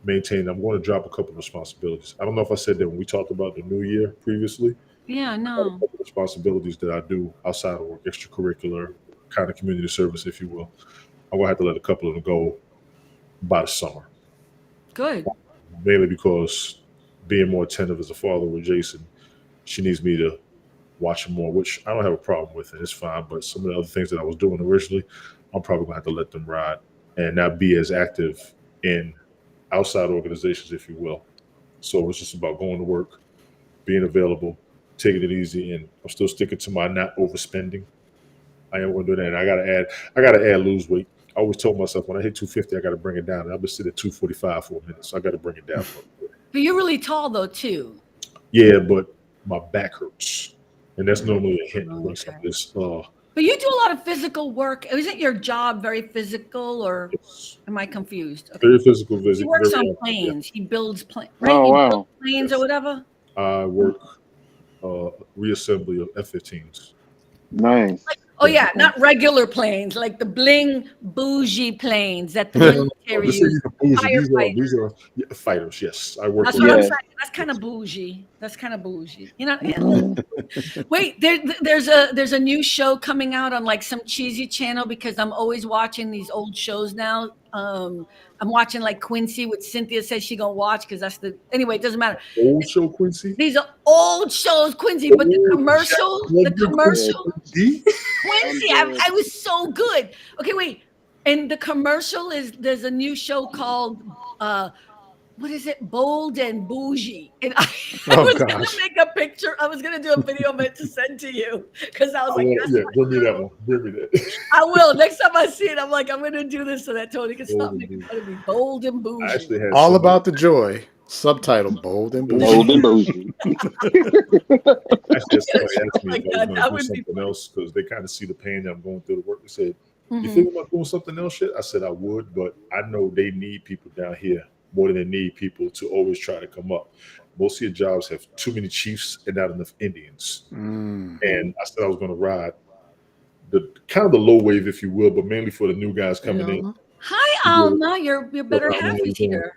B: maintaining. I'm going to drop a couple of responsibilities. I don't know if I said that when we talked about the new year previously.
A: Yeah,
B: I have a
A: no.
B: couple of responsibilities that I do outside of work, extracurricular, kind of community service, if you will. I'm going to have to let a couple of them go by the summer,
A: Good.
B: mainly because being more attentive as a father with Jason, she needs me to watch him more, which I don't have a problem with, and it's fine. But some of the other things that I was doing originally, I'm probably gonna have to let them ride and not be as active in outside organizations, if you will. So it's just about going to work, being available, taking it easy, and I'm still sticking to my not overspending. I am going to do that. And I gotta add lose weight. I always told myself when I hit 250, I got to bring it down. And I've been sitting at 245 for a minute, so I got to bring it down.
A: But you're really tall though too.
B: Yeah, but my back hurts, and that's normally a hint when some of this.
A: But you do a lot of physical work. Isn't your job very physical, or
B: It's
A: am I confused? Okay.
B: very physical
A: He
B: visit.
A: works
B: Very
A: on
B: yeah.
A: planes. He builds planes, right?
D: Oh
A: You
D: wow.
A: build planes or
B: Yes.
A: whatever.
B: I work reassembly of F-15s.
D: Nice.
A: Oh yeah, not regular planes, like the bling bougie planes that the military
B: This
A: uses.
B: is bougie.
A: Firefighters.
B: These are fighters. Yes, I work
A: That's
B: with
A: what I'm
D: Yeah.
A: saying. That's kind of bougie. That's kind of bougie. You know.
D: Mhm.
A: Wait, there's a new show coming out on like some cheesy channel because I'm always watching these old shows now. I'm watching like Quincy, which Cynthia says she gonna watch because that's anyway. It doesn't matter.
B: old show Quincy.
A: These are old shows, Quincy, but the commercial,
B: D.
A: Quincy,
D: I'm dead.
A: I was so good. Okay, wait. And the commercial there's a new show called what is it? Bold and Bougie. And I
C: Oh,
A: was
C: gosh.
A: gonna make a picture. I was gonna do a video of it to send to you because I was like, that's
B: Yeah, bring me that one. Bring me that.
A: I will. Next time I see it, I'm like, I'm gonna do this so that Tony can
B: Bold
A: stop
B: and
A: making
B: Bougie.
A: fun of me. Bold and
B: I
A: Bougie.
B: actually had
C: All
B: somebody-
C: about the joy. Subtitle bold and bougie.
D: Bold and bougie.
B: Actually, somebody asked me
A: Oh my
B: if I was
A: God,
B: going
A: that
B: to do
A: would be
B: something
A: funny.
B: else because they kind of see the pain that I'm going through the work. They said, "You
A: Mhm.
B: thinking about doing something else?" Shit, I said I would, but I know they need people down here more than they need people to always try to come up. Most of your jobs have too many chiefs and not enough Indians.
C: Mm.
B: And I said I was going to ride the kind of the low wave, if you will, but mainly for the new guys
C: Hey,
B: coming in.
C: Alma.
A: Hi,
B: To be able to
A: Alma. Your
B: go
A: better
B: around
A: half
B: and
A: is
B: everything.
A: here.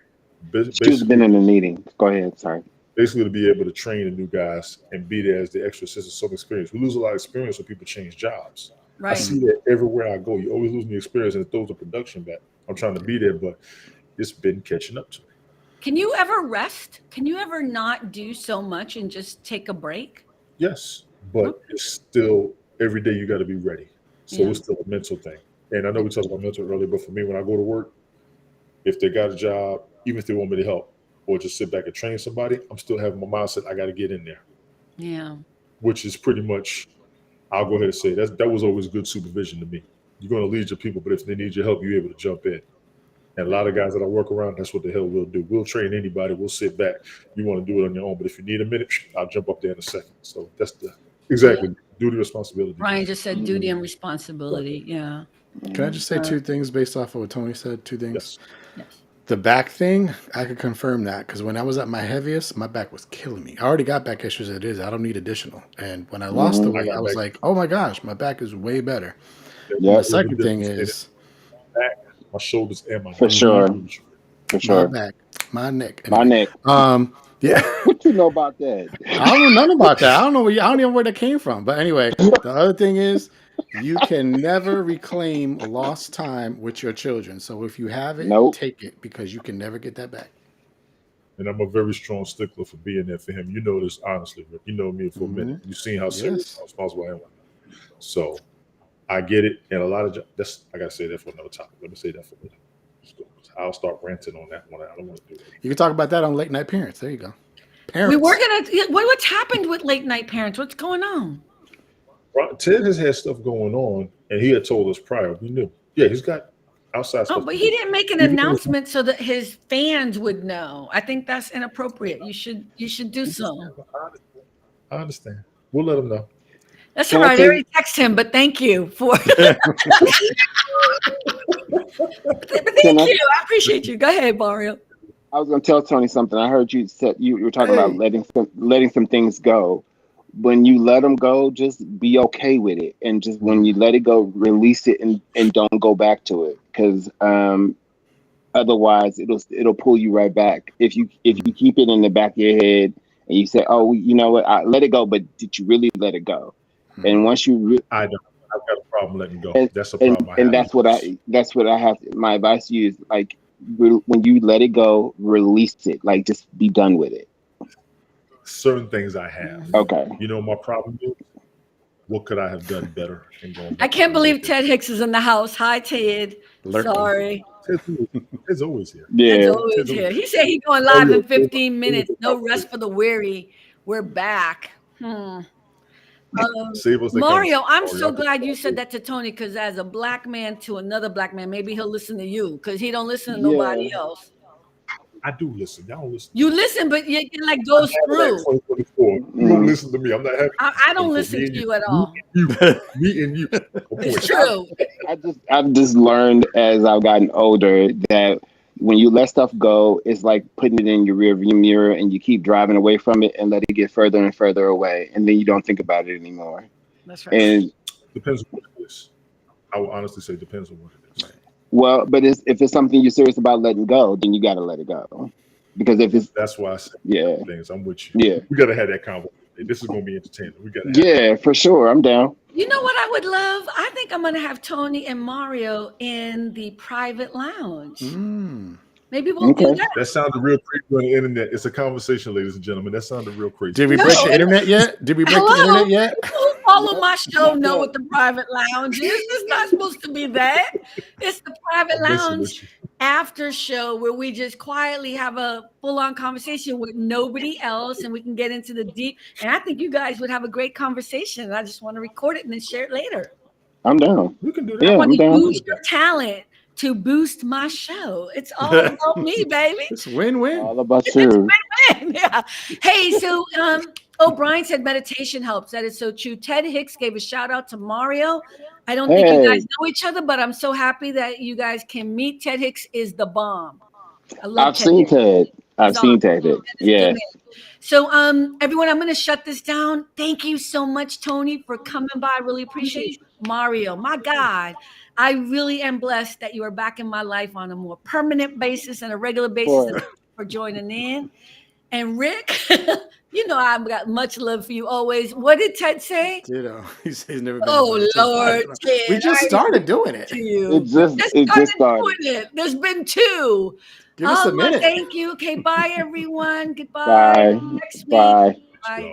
D: She's been
B: Basically,
D: in a meeting. Go ahead. Sorry.
B: basically to be able to train the new guys and be there as the extra assistant, some experience. We lose a lot of experience when people change jobs. I
A: Right.
B: see that everywhere I go. You always lose the experience and it throws the production back. I'm trying to be there, but it's been catching up to me.
A: Can you ever rest? Can you ever not do so much and just take a break?
B: Yes, but
A: Okay.
B: it's still every day you got to be ready. So
A: Yeah.
B: it's still a mental thing. And I know we talked about mental earlier, but for me, when I go to work, if they got a job, even if they want me to help or just sit back and train somebody, I'm still having my mindset, I got to get in there,
A: Yeah.
B: which is pretty much, I'll go ahead and say that was always good supervision to me. You're going to lead your people, but if they need your help, you're able to jump in. And a lot of guys that I work around, that's what the hell we'll do. We'll train anybody. We'll sit back. You want to do it on your own, but if you need a minute, I'll jump up there in a second. So that's the exactly duty responsibility.
A: Brian just said duty and
B: Right.
A: responsibility. Yeah.
C: Can I just say
A: Uh,
C: two things based off of what Tony said? Two things.
B: Yes.
A: yes.
C: The back thing, I could confirm that because when I was at my heaviest, my back was killing me. I already got back issues as it is. I don't need additional. And when I lost the
D: Mm-hmm.
B: I
C: weight, I
B: got
C: was
B: back.
C: like, oh my gosh, my back is way better. And the
D: Yep.
B: There's a
C: second thing
B: difference in it.
C: is
B: Back, my shoulders, and my
D: For
B: neck.
C: mhm,
D: sure.
B: I agree with you.
D: For
C: my
D: sure.
C: back, my neck.
D: My
C: Anyway,
D: neck.
C: yeah.
D: What you know about that?
C: I don't know nothing about that. I don't know. I don't even know where that came from. But anyway, the other thing is, you can never reclaim lost time with your children. So if you have it,
D: Nope.
C: take it because you can never get that back.
B: And I'm a very strong stickler for being there for him. You know this honestly, Rick. You know me for a minute.
C: Mhm.
B: You've seen how serious,
C: Yes.
B: how responsible I am. So I get it, and a lot of that's I gotta say that for another topic. Let me say that for a minute. I'll start ranting on that one. I don't want to do that.
C: You can talk about that on Late Night Parents. There you go.
A: We were
C: Parents.
A: gonna. What's happened with late night parents? What's going on?
B: Ted has had stuff going on, and he had told us prior. We knew. Yeah, he's got outside
A: Oh,
B: stuff
A: but
B: to
A: he
B: do.
A: didn't make an
B: Even
A: announcement so that his fans would know. I think that's inappropriate. You should do so.
B: I understand. We'll let him know.
A: That's all
D: Can I
A: right. I
D: tell
A: already
D: you?
A: text him, but thank you for. But
D: Can
A: thank
D: I?
A: you. I appreciate you. Go ahead, Mario.
D: I was going to tell Tony something. I heard you said you were talking about
C: Hey.
D: letting some things go. When you let them go, just be okay with it, and just when you let it go, release it and don't go back to it, because otherwise it'll pull you right back. If you keep it in the back of your head and you say, "Oh, you know what? I let it go," but did you really let it go? And once you
B: I don't. I've got a problem letting go.
D: and
B: That's a
D: and,
B: problem I
D: and
B: have.
D: that's what I have. My advice to you is like when you let it go, release it. Like just be done with it.
B: Certain things I have.
D: Okay.
B: You know, my problem is what could I have done better in going
A: I
B: back
A: can't
B: to what I
A: believe
B: did?
A: Ted Hicks is in the house. Hi, Ted.
C: Lurking.
A: Sorry.
B: Ted's always here.
A: Ted's
D: Yeah.
A: always
B: Ted's
A: here.
B: always
A: He said he's going
B: Oh
A: live
B: yeah,
A: in 15 minutes. No rest
B: conversation.
A: for the weary. We're back.
B: Save us that
A: Mario,
B: conversation.
A: I'm
B: Mario.
A: so glad you said that to Tony because as a black man to another black man, maybe he'll listen to you because he don't listen to
D: Yeah.
A: nobody else.
B: I do listen. Y'all don't listen.
A: You listen, but you like goes
B: I'm having that
A: through.
B: 2024. You don't listen to me. I'm not having
A: I don't
B: 2024.
A: listen
B: Me
A: to
B: and you.
A: you at
B: Me
A: all.
B: and you. Me and you.
A: It's
B: Boy,
A: true.
D: I've just learned as I've gotten older that when you let stuff go, it's like putting it in your rear view mirror and you keep driving away from it and let it get further and further away, and then you don't think about it anymore.
A: That's right.
D: And
B: depends on what it is. I will honestly say depends on what it is.
D: well, but if it's something you're serious about letting go, then you got to let it go. Because if it's
B: That's why I say
D: yeah,
B: things. I'm with you.
D: yeah,
B: We gotta have that conversation. This is gonna be entertaining. We gotta have that.
D: yeah, for sure, I'm down.
A: You know what I would love? I think I'm going to have Tony and Mario in the private lounge.
C: Mm.
A: Maybe we'll do
D: Okay.
A: that.
B: That sounded real creepy on the internet. It's a conversation, ladies and gentlemen. That sounded real crazy.
C: Did we
A: No,
C: break the internet yet? Did we break the internet yet?
A: People who follow
D: Yep.
A: my show know
D: Yep.
A: what the private lounge is. It's not supposed to be that. It's the private
B: I'm messing
A: lounge
B: with you.
A: after show where we just quietly have a full-on conversation with nobody else and we can get into the deep. And I think you guys would have a great conversation. And I just want to record it and then share it later.
D: I'm down.
B: We can do
A: I
B: that.
D: Yeah,
A: want
D: I'm
A: to
D: down.
A: use your talent to boost my show. It's all about me, baby.
C: It's win-win.
D: All about you.
A: Yeah. Hey, so Brian said meditation helps. That is so true. Ted Hicks gave a shout out to Mario. I don't think you
D: Hey,
A: guys know each other, but I'm so happy that you guys can meet. Ted Hicks is the bomb. I love
D: I've
A: Ted
D: seen
A: Hicks.
D: Ted. I've
A: He's
D: seen
A: awesome.
D: Ted.
A: That is a good
D: Yeah.
A: man. So, everyone, I'm going to shut this down. Thank you so much, Tony, for coming by. I really appreciate you. Mario, my God, I really am blessed that you are back in my life on a more permanent basis and a regular basis. And
D: Boy.
A: thank you for joining in. And Rick, you know I've got much love for you always. What did Ted say?
C: You know, he's never been
A: Oh
C: above.
A: Lord,
C: We
A: Ted,
C: just
A: I
C: started doing
A: to
C: it.
A: you.
D: It just
A: Started
D: started.
A: doing it. There's been two.
C: Give us a minute.
A: Thank you. Okay, bye everyone. Goodbye.
D: Bye.
A: Next week.
D: Bye.
A: Bye.